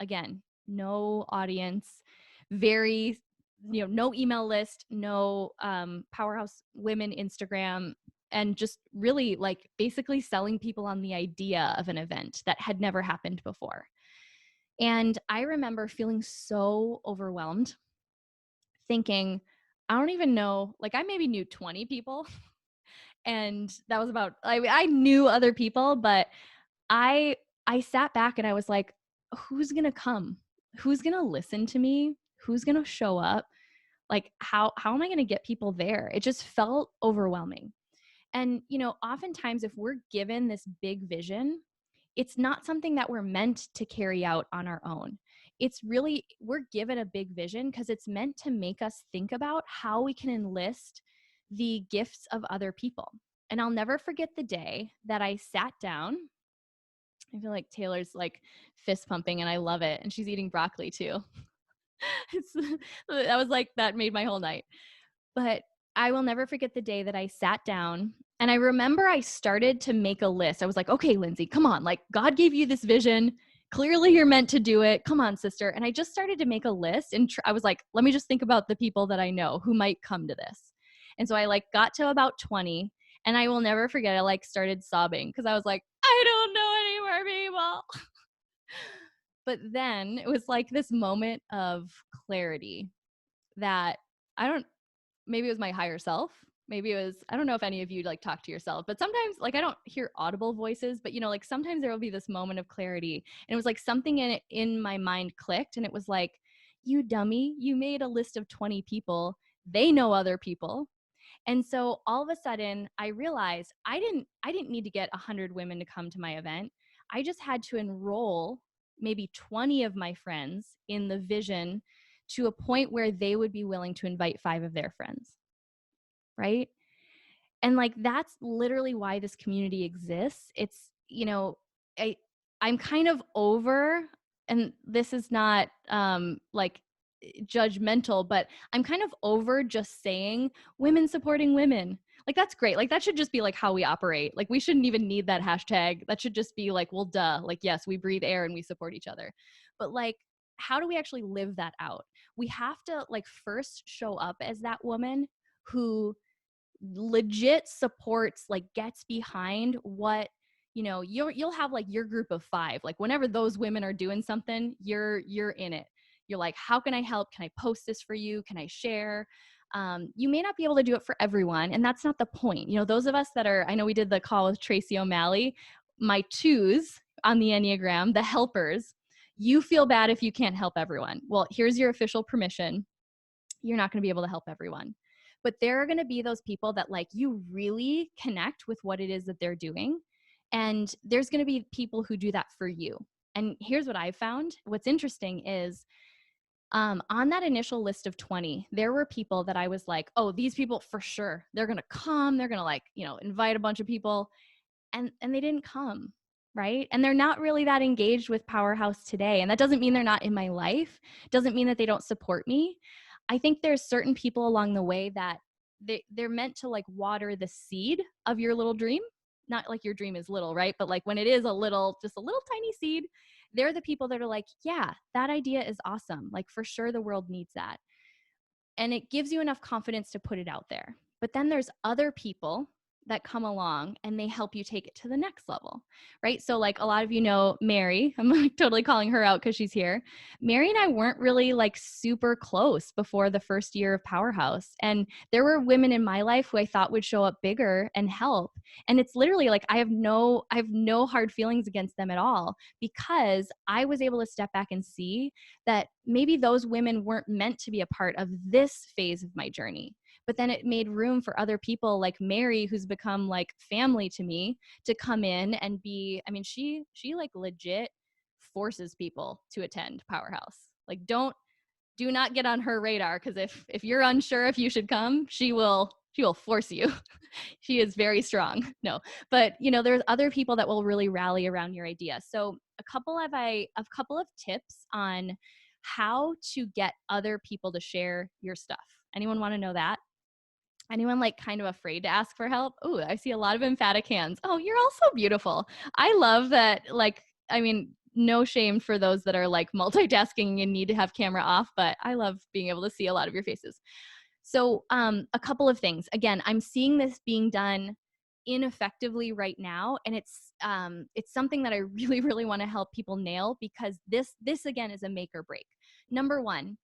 Again, no audience, very, no email list, no Powerhouse Women Instagram, and just really like basically selling people on the idea of an event that had never happened before. And I remember feeling so overwhelmed, thinking, I don't even know, like I maybe knew 20 people. And that was about, I knew other people, but I I sat back and I was like, who's going to come? Who's going to listen to me? Who's going to show up? Like how am I going to get people there? It just felt overwhelming. And oftentimes if we're given this big vision, it's not something that we're meant to carry out on our own. It's really, we're given a big vision because it's meant to make us think about how we can enlist the gifts of other people. And I'll never forget the day that I sat down. I feel like Taylor's like fist pumping and I love it. And she's eating broccoli too. That was like, that made my whole night. But I will never forget the day that I sat down, and I remember I started to make a list. I was like, okay, Lindsay, come on. Like God gave you this vision. Clearly you're meant to do it. Come on, sister. And I just started to make a list, and I was like, let me just think about the people that I know who might come to this. And so I like got to about 20, and I will never forget, I like started sobbing because I was like, I don't know any more people. But then it was like this moment of clarity that I don't, maybe it was my higher self. Maybe it was, I don't know if any of you like talk to yourself, but sometimes like I don't hear audible voices, but like sometimes there will be this moment of clarity. And it was like something in my mind clicked, and it was like, you dummy, you made a list of 20 people. They know other people. And so all of a sudden I realized I didn't need to get 100 women to come to my event. I just had to enroll maybe 20 of my friends in the vision to a point where they would be willing to invite 5 of their friends. Right? And like that's literally why this community exists. It's, I'm kind of over, and this is not like judgmental, but I'm kind of over just saying women supporting women. Like that's great. Like that should just be like how we operate. Like we shouldn't even need that hashtag. That should just be like, well, duh. Like yes, we breathe air and we support each other. But like, how do we actually live that out? We have to like first show up as that woman who legit supports, like gets behind what, you know, you'll have like your group of 5. Like whenever those women are doing something, you're in it. You're like, how can I help? Can I post this for you? Can I share? You may not be able to do it for everyone, and that's not the point. You know, those of us that are, I know we did the call with Tracy O'Malley, my 2s on the Enneagram, the helpers. You feel bad if you can't help everyone. Well, here's your official permission. You're not going to be able to help everyone. But there are going to be those people that like you really connect with what it is that they're doing. And there's going to be people who do that for you. And here's what I've found. What's interesting is on that initial list of 20, there were people that I was like, oh, these people for sure, they're going to come. They're going to like, you know, invite a bunch of people. And they didn't come, right? And they're not really that engaged with Powerhouse today. And that doesn't mean they're not in my life. Doesn't mean that they don't support me. I think there's certain people along the way that they're meant to like water the seed of your little dream. Not like your dream is little, right? But like when it is a little, just a little tiny seed, they're the people that are like, yeah, that idea is awesome. Like for sure the world needs that. And it gives you enough confidence to put it out there. But then there's other people that come along and they help you take it to the next level, right? So like a lot of you know Mary, I'm like totally calling her out because she's here. Mary and I weren't really like super close before the first year of Powerhouse. And there were women in my life who I thought would show up bigger and help. And it's literally like I have no hard feelings against them at all, because I was able to step back and see that maybe those women weren't meant to be a part of this phase of my journey. But then it made room for other people like Mary, who's become like family to me, to come in and be, I mean, she like legit forces people to attend Powerhouse. Like do not get on her radar, because if you're unsure if you should come, she will force you. She is very strong. No, but you know, there's other people that will really rally around your idea. So a couple of tips on how to get other people to share your stuff. Anyone want to know that? Anyone like kind of afraid to ask for help? Oh, I see a lot of emphatic hands. Oh, you're all so beautiful. I love that. Like, I mean, no shame for those that are like multitasking and need to have camera off, but I love being able to see a lot of your faces. So a couple of things. Again, I'm seeing this being done ineffectively right now, and it's something that I really, really want to help people nail, because this again is a make or break. Number one,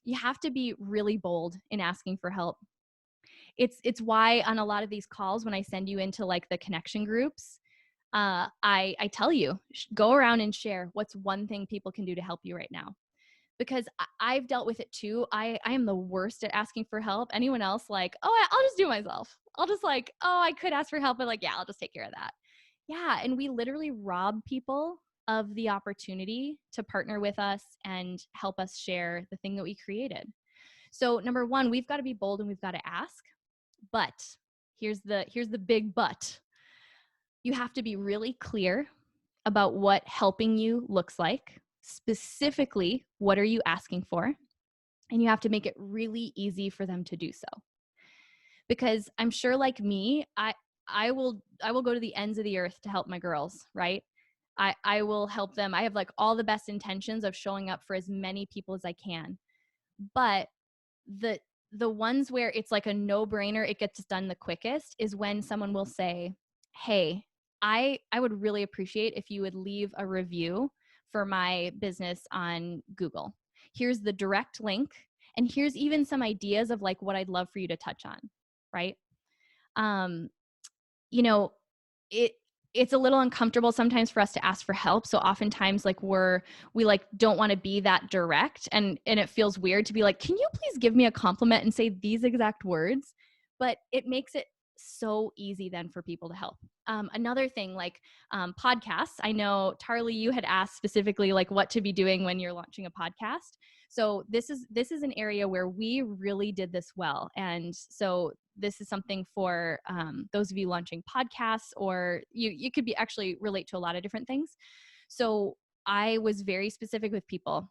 you have to be really bold in asking for help. It's why on a lot of these calls, when I send you into like the connection groups, I tell you, go around and share what's one thing people can do to help you right now. Because I've dealt with it too. I am the worst at asking for help. Anyone else like, oh, I'll just do it myself. I'll just like, oh, I could ask for help, but like, yeah, I'll just take care of that. Yeah, and we literally rob people of the opportunity to partner with us and help us share the thing that we created. So number one, we've got to be bold and we've got to ask. But here's the big but. You have to be really clear about what helping you looks like. Specifically, what are you asking for? And you have to make it really easy for them to do so. Because I'm sure like me, I will go to the ends of the earth to help my girls, right? I will help them. I have like all the best intentions of showing up for as many people as I can. But the ones where it's like a no-brainer, it gets done the quickest, is when someone will say, hey, I would really appreciate if you would leave a review for my business on Google. Here's the direct link, and here's even some ideas of like what I'd love for you to touch on, right? You know, it's a little uncomfortable sometimes for us to ask for help. So oftentimes like we like don't want to be that direct, and it feels weird to be like, can you please give me a compliment and say these exact words? But it makes it so easy then for people to help. Another thing, like podcasts. I know Tarly, you had asked specifically like what to be doing when you're launching a podcast. So this is an area where we really did this well. And so this is something for those of you launching podcasts, or you could be actually relate to a lot of different things. So I was very specific with people.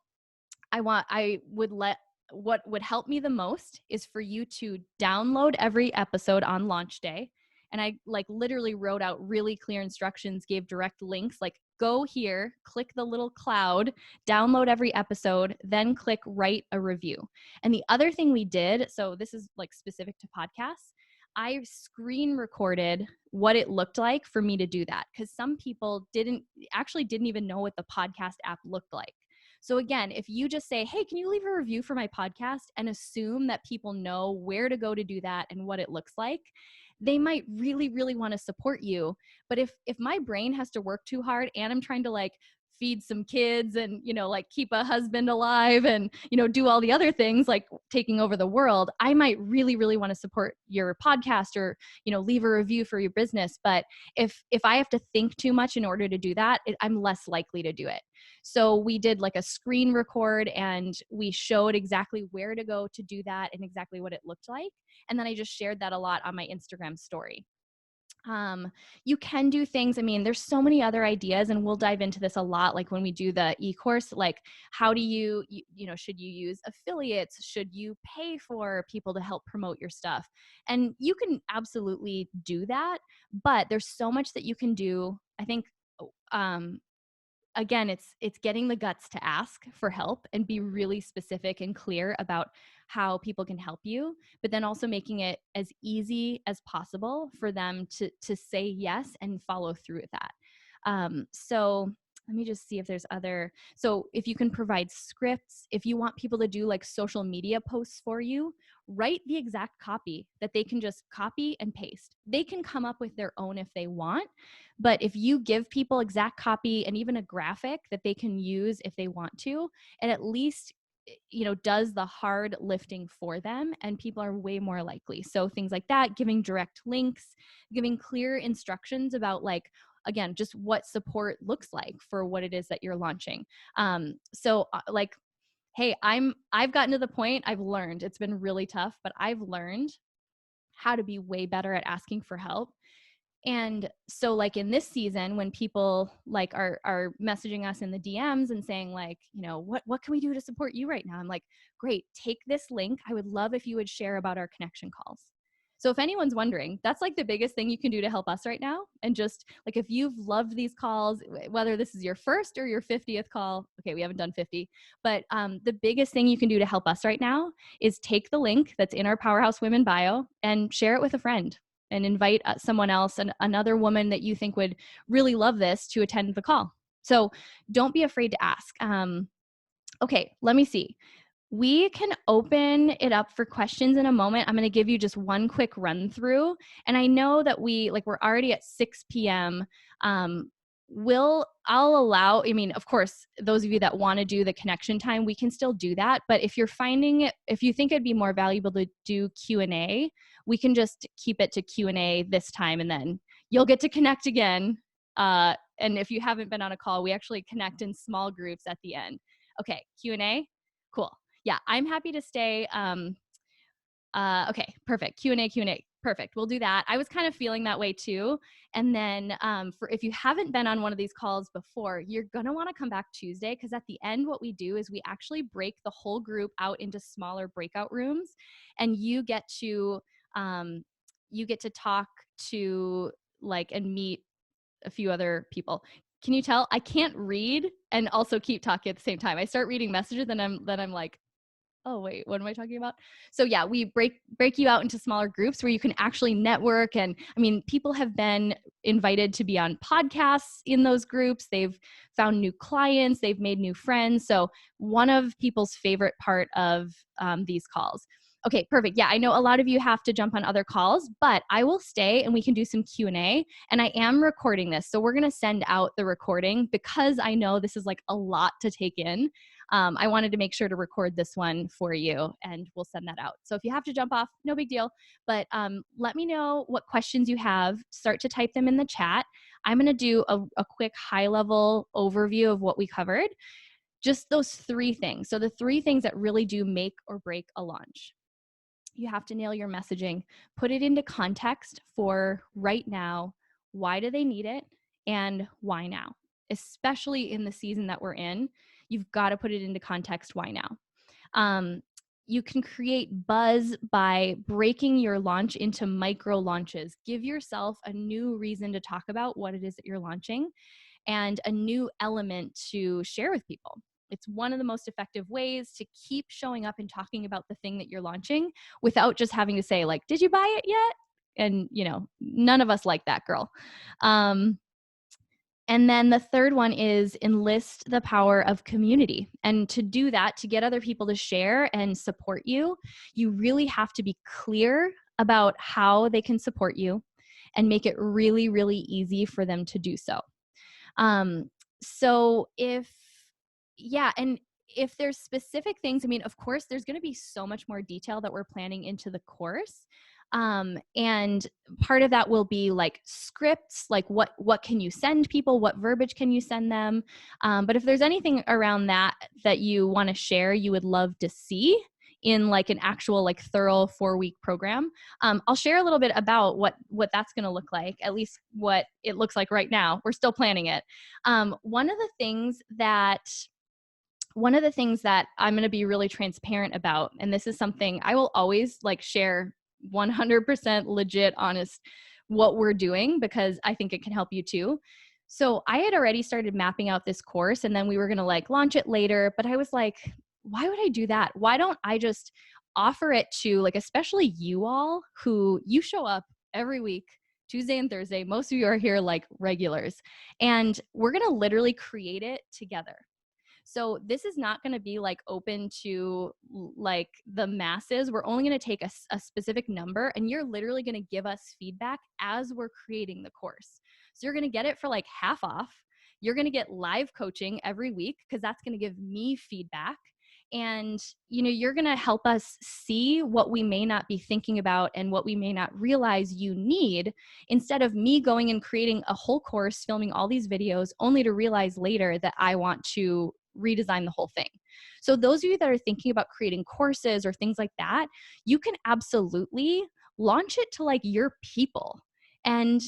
What would help me the most is for you to download every episode on launch day. And I like literally wrote out really clear instructions, gave direct links, like go here, click the little cloud, download every episode, then click write a review. And the other thing we did, so this is like specific to podcasts, I screen recorded what it looked like for me to do that, because some people didn't even know what the podcast app looked like. So again, if you just say, hey, can you leave a review for my podcast, and assume that people know where to go to do that and what it looks like, they might really, really want to support you. But if my brain has to work too hard and I'm trying to like feed some kids and, like keep a husband alive and, do all the other things like taking over the world, I might really, really want to support your podcast or, leave a review for your business. But if I have to think too much in order to do that, I'm less likely to do it. So we did like a screen record and we showed exactly where to go to do that and exactly what it looked like. And then I just shared that a lot on my Instagram story. You can do things. I mean, there's so many other ideas, and we'll dive into this a lot. Like when we do the e-course, like how do you should you use affiliates? Should you pay for people to help promote your stuff? And you can absolutely do that, but there's so much that you can do. I think, um, again, it's getting the guts to ask for help and be really specific and clear about how people can help you, but then also making it as easy as possible for them to say yes and follow through with that. So let me just see if there's other. So if you can provide scripts, if you want people to do like social media posts for you, write the exact copy that they can just copy and paste. They can come up with their own if they want, but if you give people exact copy and even a graphic that they can use if they want to, it at least does the hard lifting for them, and people are way more likely. So things like that, giving direct links, giving clear instructions about like, again, just what support looks like for what it is that you're launching. Like, hey, I've gotten to the point, I've learned, it's been really tough, but I've learned how to be way better at asking for help. And so like in this season, when people like are messaging us in the DMs and saying like, what can we do to support you right now? I'm like, great, take this link. I would love if you would share about our connection calls. So if anyone's wondering, that's like the biggest thing you can do to help us right now. And just like, if you've loved these calls, whether this is your first or your 50th call, okay, we haven't done 50, but the biggest thing you can do to help us right now is take the link that's in our Powerhouse Women bio and share it with a friend, and invite someone else and another woman that you think would really love this to attend the call. So don't be afraid to ask. Okay, let me see. We can open it up for questions in a moment. I'm going to give you just one quick run through. And I know that we're already at 6 p.m. I'll allow, of course, those of you that want to do the connection time, we can still do that. But if you're finding it, if you think it'd be more valuable to do Q&A, we can just keep it to Q&A this time, and then you'll get to connect again. And if you haven't been on a call, we actually connect in small groups at the end. Okay, Q&A, cool. Yeah, I'm happy to stay. Okay, perfect. Q&A. Perfect. We'll do that. I was kind of feeling that way too. And then for if you haven't been on one of these calls before, you're going to want to come back Tuesday, because at the end, what we do is we actually break the whole group out into smaller breakout rooms, and you get to talk to and meet a few other people. Can you tell I can't read and also keep talking at the same time? I start reading messages, then I'm like, oh wait, what am I talking about? So yeah, we break you out into smaller groups where you can actually network. And people have been invited to be on podcasts in those groups. They've found new clients, they've made new friends. So one of people's favorite part of these calls. Okay, perfect. Yeah, I know a lot of you have to jump on other calls, but I will stay and we can do some Q&A. And I am recording this, so we're going to send out the recording, because I know this is like a lot to take in. I wanted to make sure to record this one for you, and we'll send that out. So if you have to jump off, no big deal. But let me know what questions you have. Start to type them in the chat. I'm going to do a quick high-level overview of what we covered. Just those 3 things. So the 3 things that really do make or break a launch. You have to nail your messaging, put it into context for right now. Why do they need it? And why now? Especially in the season that we're in, you've got to put it into context. Why now? You can create buzz by breaking your launch into micro launches. Give yourself a new reason to talk about what it is that you're launching. and a new element to share with people. It's one of the most effective ways to keep showing up and talking about the thing that you're launching without just having to say, like, did you buy it yet? And, none of us like that, girl. And then the third one is enlist the power of community. And to do that, to get other people to share and support you, you really have to be clear about how they can support you and make it really, really easy for them to do so. So and if there's specific things, I mean, of course, there's going to be so much more detail that we're planning into the course. And part of that will be like scripts, like what can you send people, what verbiage can you send them. But if there's anything around that you want to share, you would love to see in like an actual like thorough 4-week program, I'll share a little bit about what that's going to look like, at least what it looks like right now. We're still planning it. One of the things that I'm going to be really transparent about, and this is something I will always like share 100% legit, honest, what we're doing, because I think it can help you too. So I had already started mapping out this course, and then we were going to like launch it later, but I was like, why would I do that? Why don't I just offer it to, like, especially you all who you show up every week, Tuesday and Thursday. Most of you are here like regulars, and we're going to literally create it together. So this is not going to be like open to like the masses. We're only going to take a specific number, and you're literally going to give us feedback as we're creating the course. So you're going to get it for like half off. You're going to get live coaching every week because that's going to give me feedback. And, you're going to help us see what we may not be thinking about and what we may not realize you need, instead of me going and creating a whole course, filming all these videos, only to realize later that I want to redesign the whole thing. So those of you that are thinking about creating courses or things like that, you can absolutely launch it to like your people and,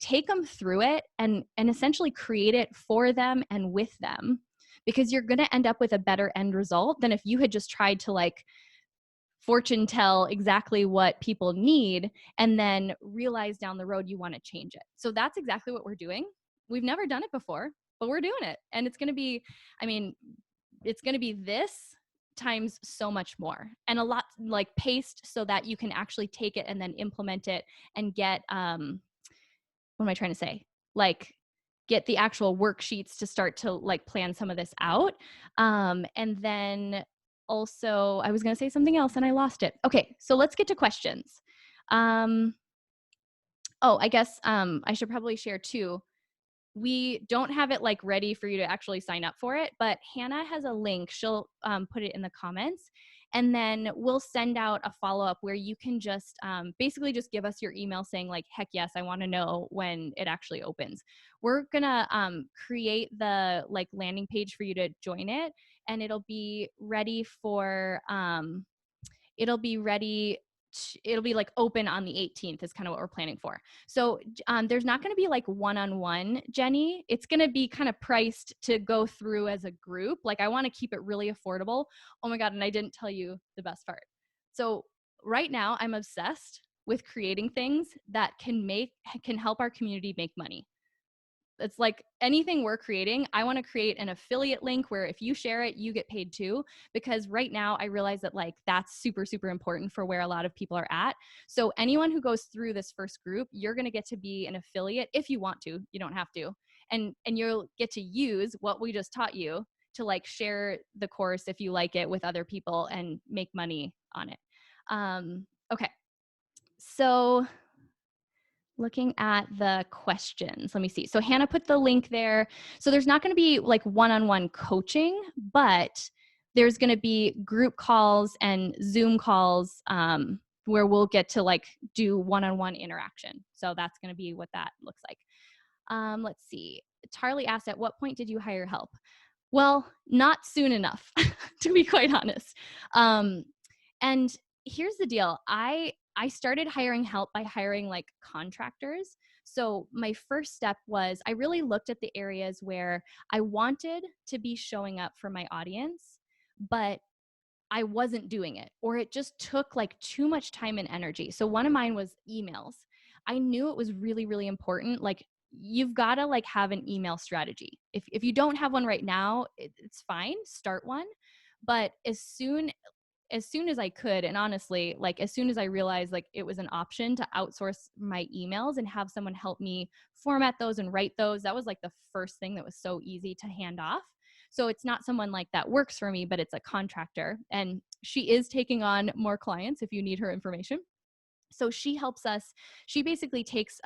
take them through it and essentially create it for them and with them, because you're going to end up with a better end result than if you had just tried to like fortune tell exactly what people need and then realize down the road you want to change it. So that's exactly what we're doing. We've never done it before, but we're doing it. And it's going to be, it's going to be this times so much more, and a lot like paced so that you can actually take it and then implement it and get, what am I trying to say? Like, get the actual worksheets to start to like plan some of this out. And then also, I was going to say something else and I lost it. Okay, so let's get to questions. I guess I should probably share too. We don't have it like ready for you to actually sign up for it, but Hannah has a link. She'll put it in the comments, and then we'll send out a follow-up where you can just basically just give us your email saying like, heck yes, I want to know when it actually opens. We're gonna create the like landing page for you to join it, and it'll be ready for it'll be ready it'll be like open on the 18th is kind of what we're planning for. So there's not going to be like one-on-one, Jenny. It's going to be kind of priced to go through as a group. Like, I want to keep it really affordable. Oh my God. And I didn't tell you the best part. So right now I'm obsessed with creating things that can help our community make money. It's like anything we're creating, I want to create an affiliate link where if you share it, you get paid too. Because right now I realize that like that's super, super important for where a lot of people are at. So anyone who goes through this first group, you're going to get to be an affiliate if you want to. You don't have to. And you'll get to use what we just taught you to like share the course if you like it with other people and make money on it. Okay. So looking at the questions, let me see. So Hannah put the link there. So there's not going to be like one-on-one coaching, but there's going to be group calls and Zoom calls where we'll get to like do one-on-one interaction. So that's going to be what that looks like. Let's see. Tarly asked, at what point did you hire help? Well, not soon enough, to be quite honest. And here's the deal. I started hiring help by hiring like contractors. So my first step was I really looked at the areas where I wanted to be showing up for my audience, but I wasn't doing it, or it just took like too much time and energy. So one of mine was emails. I knew it was really, really important. Like, you've got to like have an email strategy. If you don't have one right now, it's fine, start one. But as soon as I could, and honestly, like as soon as I realized like it was an option to outsource my emails and have someone help me format those and write those, that was like the first thing that was so easy to hand off. So it's not someone like that works for me, but it's a contractor, and she is taking on more clients if you need her information. So she helps us. She basically takes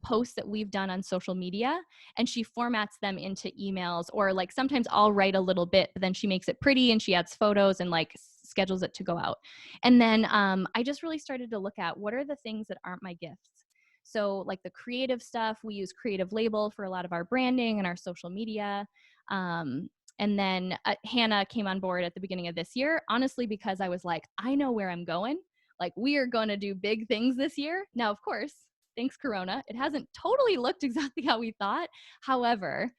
posts that we've done on social media and she formats them into emails, or like sometimes I'll write a little bit, but then she makes it pretty and she adds photos and like schedules it to go out. And then I just really started to look at what are the things that aren't my gifts. So like the creative stuff, we use Creative Label for a lot of our branding and our social media. And then Hannah came on board at the beginning of this year, honestly, because I was like, I know where I'm going. Like, we are going to do big things this year. Now, of course, thanks Corona, it hasn't totally looked exactly how we thought. However,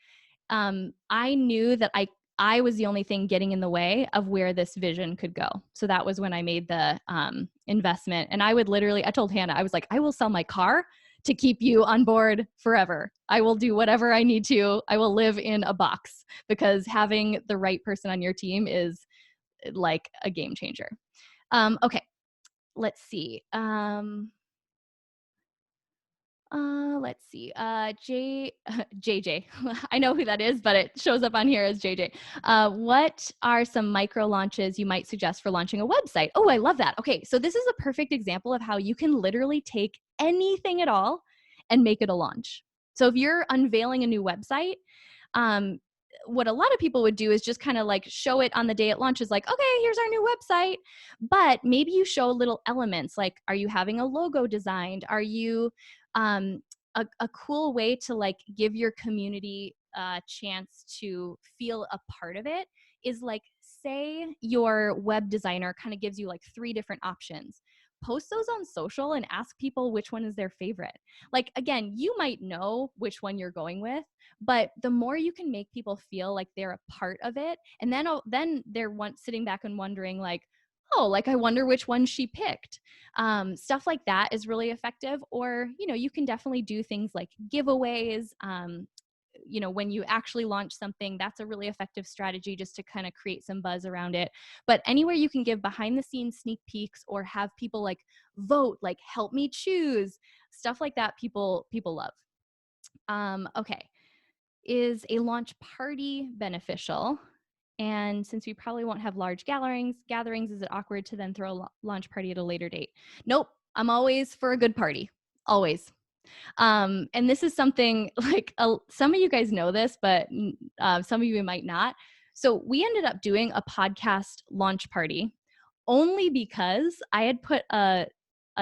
I knew that I was the only thing getting in the way of where this vision could go. So that was when I made the investment. And I told Hannah, I was like, I will sell my car to keep you on board forever. I will do whatever I need to. I will live in a box, because having the right person on your team is like a game changer. Okay, let's see. Let's see. JJ. I know who that is, but it shows up on here as JJ. What are some micro launches you might suggest for launching a website? Oh, I love that. Okay, so this is a perfect example of how you can literally take anything at all and make it a launch. So if you're unveiling a new website, um, what a lot of people would do is just kind of like show it on the day it launches, like, okay, here's our new website. But maybe you show little elements like, are you having a logo designed? Are you a cool way to like give your community a chance to feel a part of it is like, say your web designer kind of gives you like 3 different options. Post those on social and ask people which one is their favorite. Like, again, you might know which one you're going with, but the more you can make people feel like they're a part of it, and then they're sitting back and wondering like, oh, like I wonder which one she picked. Stuff like that is really effective. Or, you can definitely do things like giveaways. When you actually launch something, that's a really effective strategy just to kind of create some buzz around it. But anywhere you can give behind the scenes sneak peeks or have people like vote, like help me choose, stuff like that, people love. Okay. Is a launch party beneficial? And since we probably won't have large gatherings, is it awkward to then throw a launch party at a later date? Nope. I'm always for a good party. Always. And this is something like some of you guys know this, but some of you might not. So we ended up doing a podcast launch party only because I had put a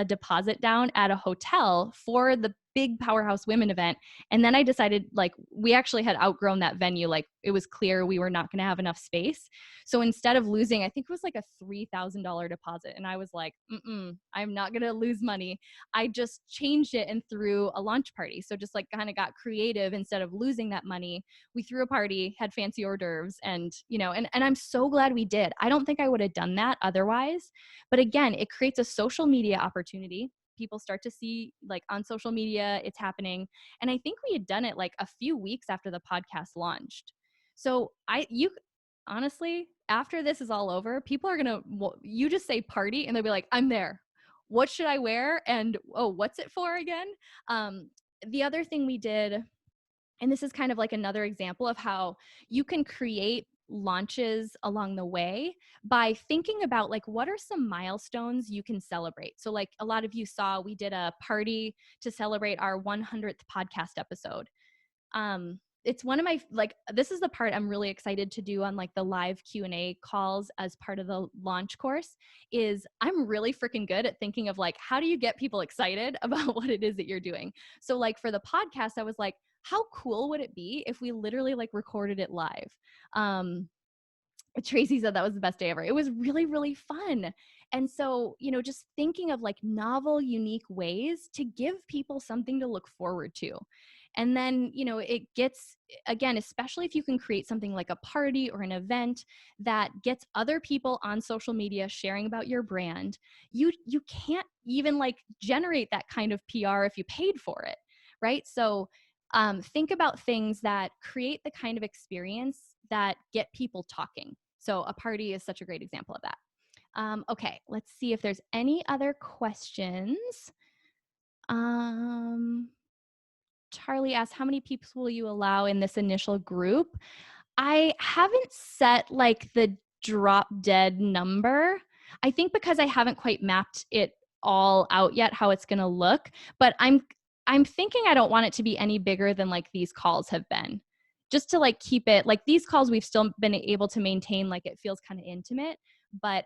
deposit down at a hotel for the big Powerhouse Women event. And then I decided, like, we actually had outgrown that venue. Like, it was clear we were not going to have enough space. So instead of losing, I think it was like a $3,000 deposit. And I was like, I'm not going to lose money. I just changed it and threw a launch party. So just like kind of got creative. Instead of losing that money, we threw a party, had fancy hors d'oeuvres, and, and I'm so glad we did. I don't think I would have done that otherwise. But again, it creates a social media opportunity. People start to see, like, on social media, it's happening. And I think we had done it like a few weeks after the podcast launched. So honestly, after this is all over, people are going to, you just say party and they'll be like, I'm there. What should I wear? And, oh, what's it for again? The other thing we did, and this is kind of like another example of how you can create launches along the way by thinking about, like, what are some milestones you can celebrate. So like a lot of you saw, we did a party to celebrate our 100th podcast episode. It's one of my, like, this is the part I'm really excited to do on like the live Q&A calls as part of the launch course. Is I'm really freaking good at thinking of like, how do you get people excited about what it is that you're doing? So like for the podcast, I was like, how cool would it be if we literally like recorded it live? Tracy said that was the best day ever. It was really, really fun. And so, just thinking of like novel, unique ways to give people something to look forward to. And then, it gets, again, especially if you can create something like a party or an event that gets other people on social media sharing about your brand, you can't even like generate that kind of PR if you paid for it, right? So Think about things that create the kind of experience that get people talking. So a party is such a great example of that. Okay, let's see if there's any other questions. Um, Charlie asked, how many people will you allow in this initial group? I haven't set like the drop dead number. I think because I haven't quite mapped it all out yet how it's going to look, but I'm thinking I don't want it to be any bigger than like these calls have been. Just to like keep it like these calls we've still been able to maintain like it feels kind of intimate, but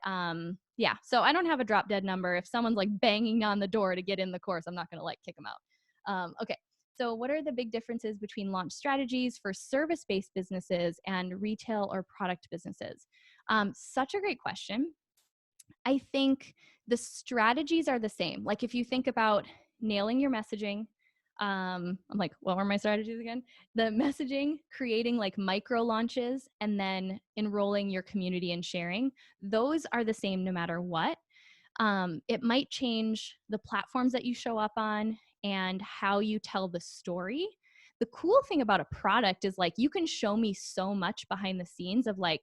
yeah, so I don't have a drop dead number. If someone's like banging on the door to get in the course, I'm not going to like kick them out. Okay. So, what are the big differences between launch strategies for service based businesses and retail or product businesses? Such a great question. I think the strategies are the same. Like, if you think about nailing your messaging, I'm like, what were my strategies again? The messaging, creating like micro launches, and then enrolling your community and sharing, those are the same no matter what. It might change the platforms that you show up on and how you tell the story. The cool thing about a product is like you can show me so much behind the scenes of like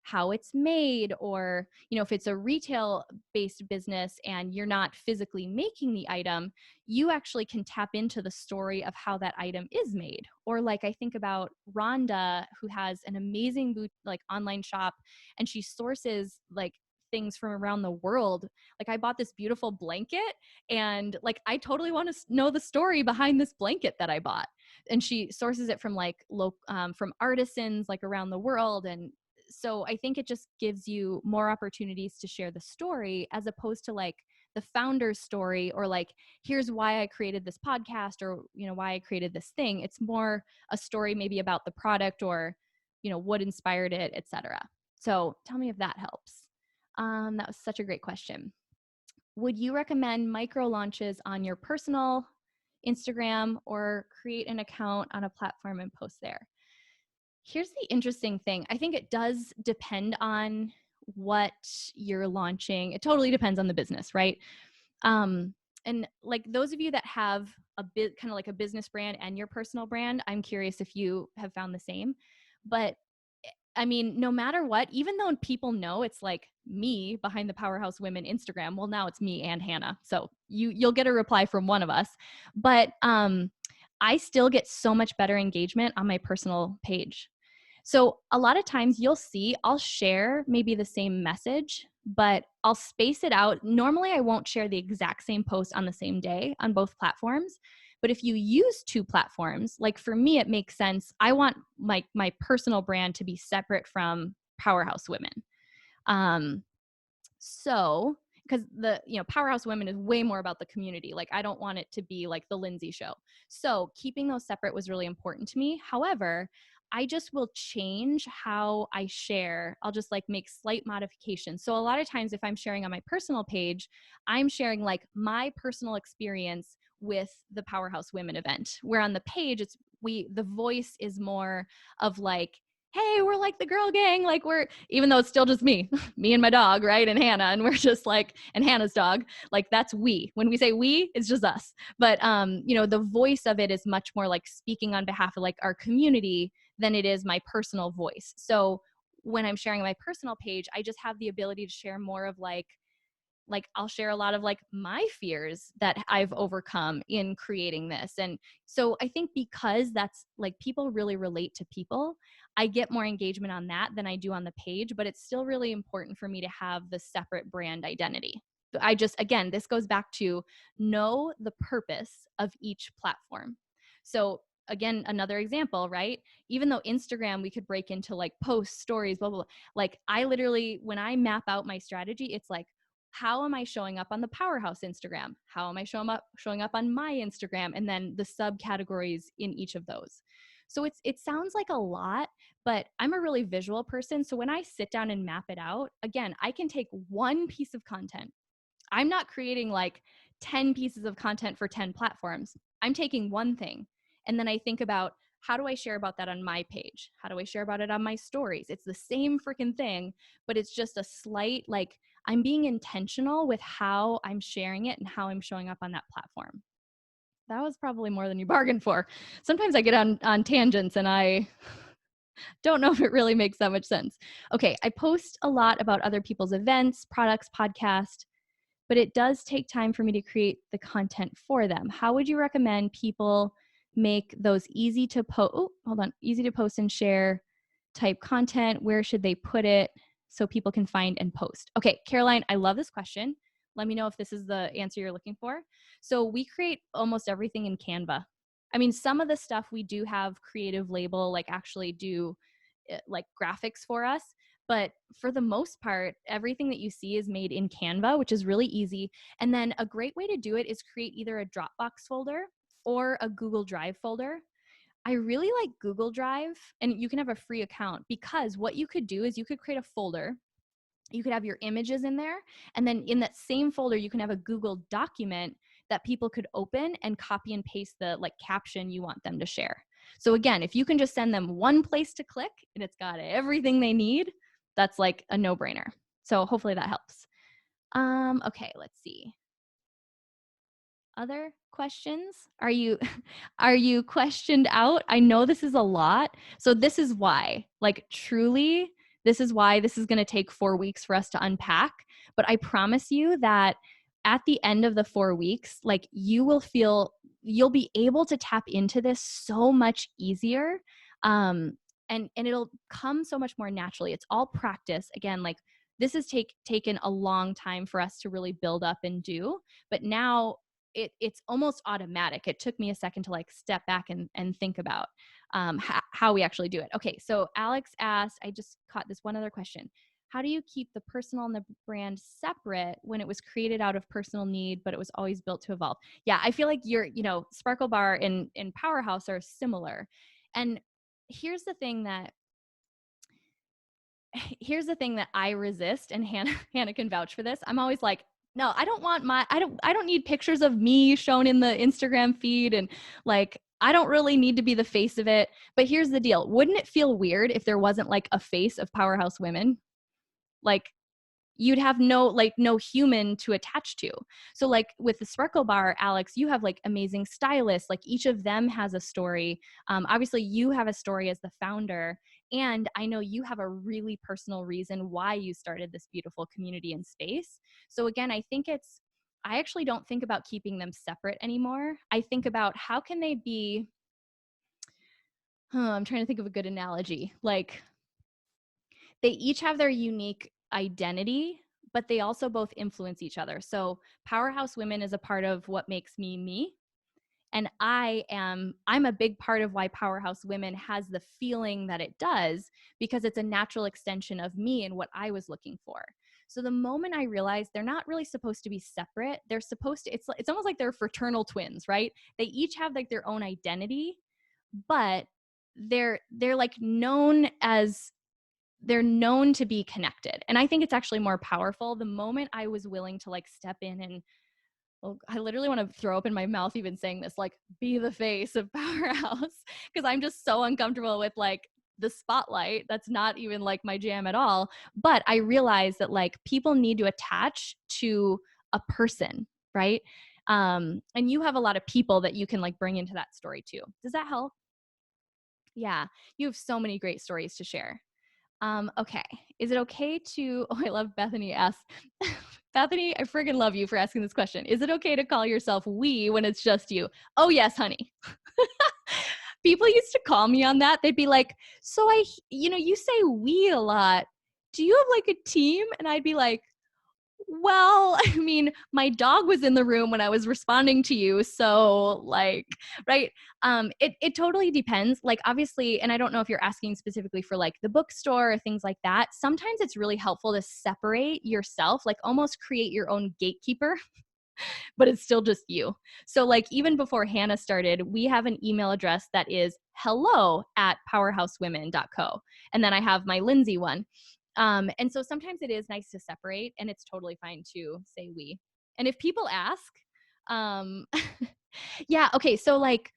how it's made, or if it's a retail based business and you're not physically making the item, you actually can tap into the story of how that item is made. Or like I think about Rhonda, who has an amazing like online shop, and she sources like things from around the world. Like I bought this beautiful blanket, and like I totally want to know the story behind this blanket that I bought. And she sources it from like from artisans like around the world. And so I think it just gives you more opportunities to share the story, as opposed to like the founder's story, or like here's why I created this podcast, or why I created this thing. It's more a story maybe about the product, or what inspired it, etc. So tell me if that helps. That was such a great question. Would you recommend micro launches on your personal Instagram, or create an account on a platform and post there? Here's the interesting thing. I think it does depend on what you're launching. It totally depends on the business, right? Um, and like those of you that have a bit kind of like a business brand and your personal brand, I'm curious if you have found the same. But I mean, no matter what, even though people know it's like me behind the Powerhouse Women Instagram, well, now it's me and Hannah. So you'll get a reply from one of us. But I still get so much better engagement on my personal page. So a lot of times you'll see I'll share maybe the same message, but I'll space it out. Normally, I won't share the exact same post on the same day on both platforms. But if you use two platforms, like for me, it makes sense. I want my personal brand to be separate from Powerhouse Women. Um, so because the Powerhouse Women is way more about the community. Like I don't want it to be like the Lindsay show. So keeping those separate was really important to me. However, I just will change how I share. I'll just like make slight modifications. So a lot of times if I'm sharing on my personal page, I'm sharing like my personal experience with the Powerhouse Women event. Where on the page the voice is more of like, hey, we're like the girl gang, like even though it's still just me and my dog, right? And Hannah, and we're just like, and Hannah's dog, like that's we. When we say we, it's just us. But the voice of it is much more like speaking on behalf of like our community than it is my personal voice. So when I'm sharing my personal page, I just have the ability to share more of like I'll share a lot of like my fears that I've overcome in creating this. And so I think because that's like people really relate to people, I get more engagement on that than I do on the page, but it's still really important for me to have the separate brand identity. Again, this goes back to know the purpose of each platform. So again, another example, right? Even though Instagram, we could break into like posts, stories, blah, blah, blah. Like I literally, when I map out my strategy, it's like, how am I showing up on the Powerhouse Instagram? How am I showing up on my Instagram? And then the subcategories in each of those. So it sounds like a lot, but I'm a really visual person. So when I sit down and map it out, again, I can take one piece of content. I'm not creating like 10 pieces of content for 10 platforms. I'm taking one thing. And then I think about, how do I share about that on my page? How do I share about it on my stories? It's the same freaking thing, but it's just a slight, like I'm being intentional with how I'm sharing it and how I'm showing up on that platform. That was probably more than you bargained for. Sometimes I get on tangents and I don't know if it really makes that much sense. Okay, I post a lot about other people's events, products, podcast, but it does take time for me to create the content for them. How would you recommend people make those easy to post? Oh, hold on, easy to post and share type content? Where should they put it so people can find and post? Okay, Caroline, I love this question. Let me know if this is the answer you're looking for. So we create almost everything in Canva. I mean, some of the stuff we do have Creative Label, like actually do like graphics for us. But for the most part, everything that you see is made in Canva, which is really easy. And then a great way to do it is create either a Dropbox folder or a Google Drive folder. I really like Google Drive, and you can have a free account, because what you could do is you could create a folder. You could have your images in there, and then in that same folder, you can have a Google document that people could open and copy and paste the like caption you want them to share. So again, if you can just send them one place to click and it's got everything they need, that's like a no-brainer. So hopefully that helps. Okay, let's see. Other questions? Are you questioned out? I know this is a lot. So this is why. Like truly, this is why this is going to take 4 weeks for us to unpack, but I promise you that at the end of the 4 weeks, like you'll be able to tap into this so much easier. And it'll come so much more naturally. It's all practice. Again, like this has taken a long time for us to really build up and do, but now it's almost automatic. It took me a second to like step back and think about how we actually do it. Okay, so Alex asked, I just caught this one other question. How do you keep the personal and the brand separate when it was created out of personal need, but it was always built to evolve? Yeah, I feel like Sparkle Bar and Powerhouse are similar. And here's the thing that I resist, and Hannah can vouch for this. I'm always like, no, I don't need pictures of me shown in the Instagram feed, and like I don't really need to be the face of it. But here's the deal. Wouldn't it feel weird if there wasn't like a face of Powerhouse Women? Like you'd have no human to attach to. So like with the Sparkle Bar, Alex, you have like amazing stylists. Like each of them has a story. Obviously you have a story as the founder, and I know you have a really personal reason why you started this beautiful community and space. So again, I actually don't think about keeping them separate anymore. I think about how can they be, I'm trying to think of a good analogy. Like they each have their unique identity, but they also both influence each other. So Powerhouse Women is a part of what makes me me. And I'm a big part of why Powerhouse Women has the feeling that it does, because it's a natural extension of me and what I was looking for. So the moment I realized they're not really supposed to be separate, they're supposed to, it's almost like they're fraternal twins, right? They each have like their own identity, but they're like they're known to be connected. And I think it's actually more powerful. The moment I was willing to like step in and, well, I literally want to throw up in my mouth even saying this, like be the face of Powerhouse, because I'm just so uncomfortable with like the spotlight. That's not even like my jam at all. But I realize that like people need to attach to a person, right? And you have a lot of people that you can like bring into that story too. Does that help? Yeah, you have so many great stories to share. Okay. Is it okay to, oh, I love Bethany asks, Bethany, I friggin' love you for asking this question. Is it okay to call yourself we when it's just you? Oh, yes, honey. People used to call me on that. They'd be like, so you say we a lot. Do you have like a team? And I'd be like, well, I mean, my dog was in the room when I was responding to you. So like, right. It totally depends. Like obviously, and I don't know if you're asking specifically for like the bookstore or things like that. Sometimes it's really helpful to separate yourself, like almost create your own gatekeeper, but it's still just you. So like even before Hannah started, we have an email address that is hello@powerhousewomen.co. And then I have my Lindsay one. And so sometimes it is nice to separate, and it's totally fine to say we. And if people ask, um, yeah, okay. So like,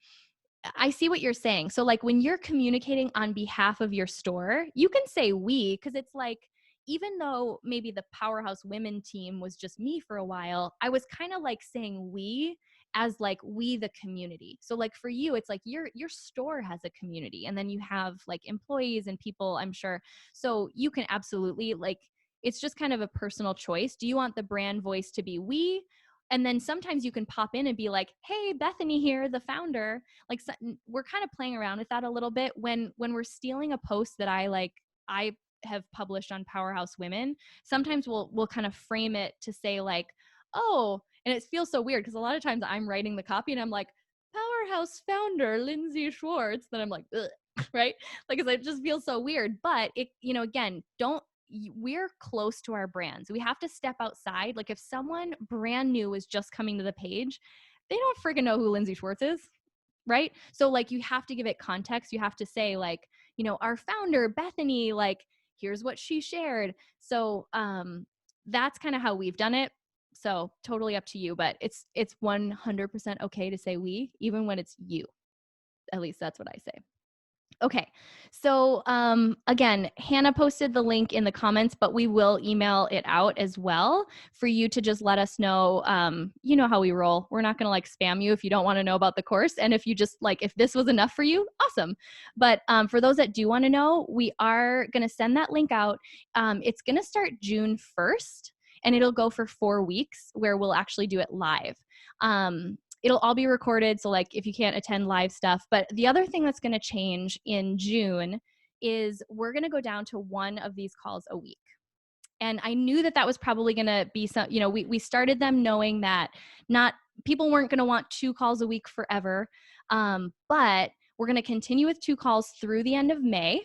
I see what you're saying. So like when you're communicating on behalf of your store, you can say we, because it's like, even though maybe the Powerhouse Women team was just me for a while, I was kind of like saying we as like we the community. So like for you, it's like your store has a community, and then you have like employees and people, I'm sure. So you can absolutely like, it's just kind of a personal choice. Do you want the brand voice to be we? And then sometimes you can pop in and be like, hey, Bethany here, the founder. Like, so, we're kind of playing around with that a little bit when we're stealing a post that I have published on Powerhouse Women. Sometimes we'll kind of frame it to say like, oh, and it feels so weird because a lot of times I'm writing the copy and I'm like, Powerhouse founder Lindsay Schwartz. Then I'm like, ugh, right? Like, it just feels so weird. But it, again, we're close to our brands. We have to step outside. Like, if someone brand new is just coming to the page, they don't freaking know who Lindsay Schwartz is, right? So like, you have to give it context. You have to say like, our founder Bethany, like, here's what she shared. So that's kind of how we've done it. So totally up to you, but it's 100% okay to say we, even when it's you. At least that's what I say. Okay. So again, Hannah posted the link in the comments, but we will email it out as well for you to just let us know. You know how we roll. We're not going to like spam you if you don't want to know about the course. And if you just like, if this was enough for you, awesome. But for those that do want to know, we are going to send that link out. It's going to start June 1st. And it'll go for 4 weeks where we'll actually do it live. It'll all be recorded. So like, if you can't attend live stuff, but the other thing that's going to change in June is we're going to go down to one of these calls a week. And I knew that was probably going to be some, we started them knowing that people weren't going to want 2 calls a week forever. But we're going to continue with 2 calls through the end of May.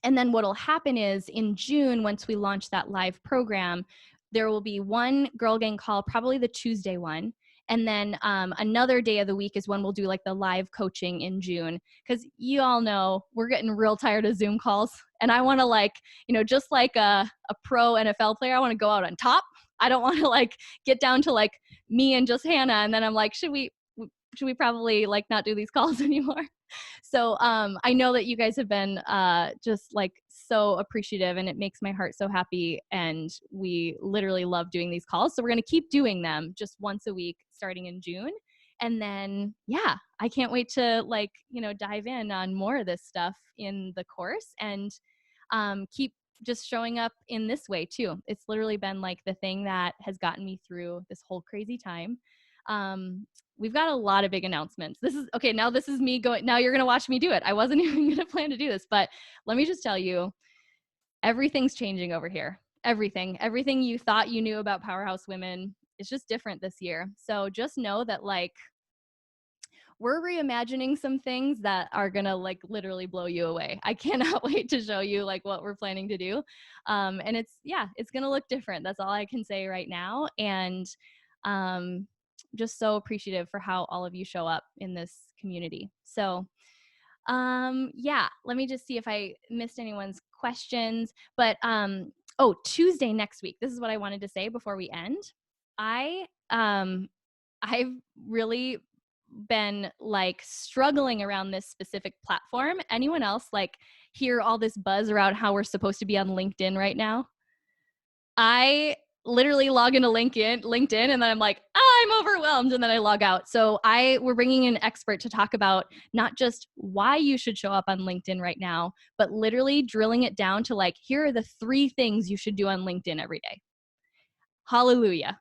And then what'll happen is in June, once we launch that live program, there will be one Girl Gang call, probably the Tuesday one. And then another day of the week is when we'll do like the live coaching in June. Because you all know we're getting real tired of Zoom calls. And I want to like, just like a pro NFL player, I want to go out on top. I don't want to like get down to like me and just Hannah. And then I'm like, should we probably like not do these calls anymore? So I know that you guys have been just like so appreciative, and it makes my heart so happy. And we literally love doing these calls. So we're going to keep doing them just once a week starting in June. And then, yeah, I can't wait to like, dive in on more of this stuff in the course and keep just showing up in this way too. It's literally been like the thing that has gotten me through this whole crazy time. We've got a lot of big announcements. This is me going, now you're going to watch me do it. I wasn't even going to plan to do this, but let me just tell you, everything's changing over here. Everything you thought you knew about Powerhouse Women is just different this year. So just know that like, we're reimagining some things that are going to like literally blow you away. I cannot wait to show you like what we're planning to do. And it's going to look different. That's all I can say right now. And, just so appreciative for how all of you show up in this community. So yeah, let me just see if I missed anyone's questions. But Tuesday next week, this is what I wanted to say before we end. I've really been like struggling around this specific platform. Anyone else like hear all this buzz around how we're supposed to be on LinkedIn right now? I literally log into LinkedIn and then I'm like, I'm overwhelmed, and then I log out. So we're bringing in an expert to talk about not just why you should show up on LinkedIn right now, but literally drilling it down to like, here are the 3 things you should do on LinkedIn every day. Hallelujah.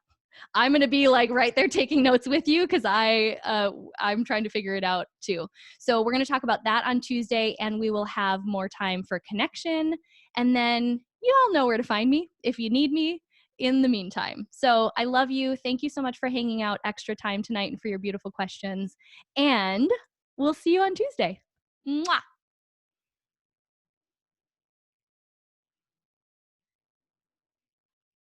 I'm going to be like right there taking notes with you because I'm trying to figure it out too. So we're going to talk about that on Tuesday, and we will have more time for connection. And then you all know where to find me if you need me in the meantime. So I love you. Thank you so much for hanging out extra time tonight and for your beautiful questions. And we'll see you on Tuesday. Mwah.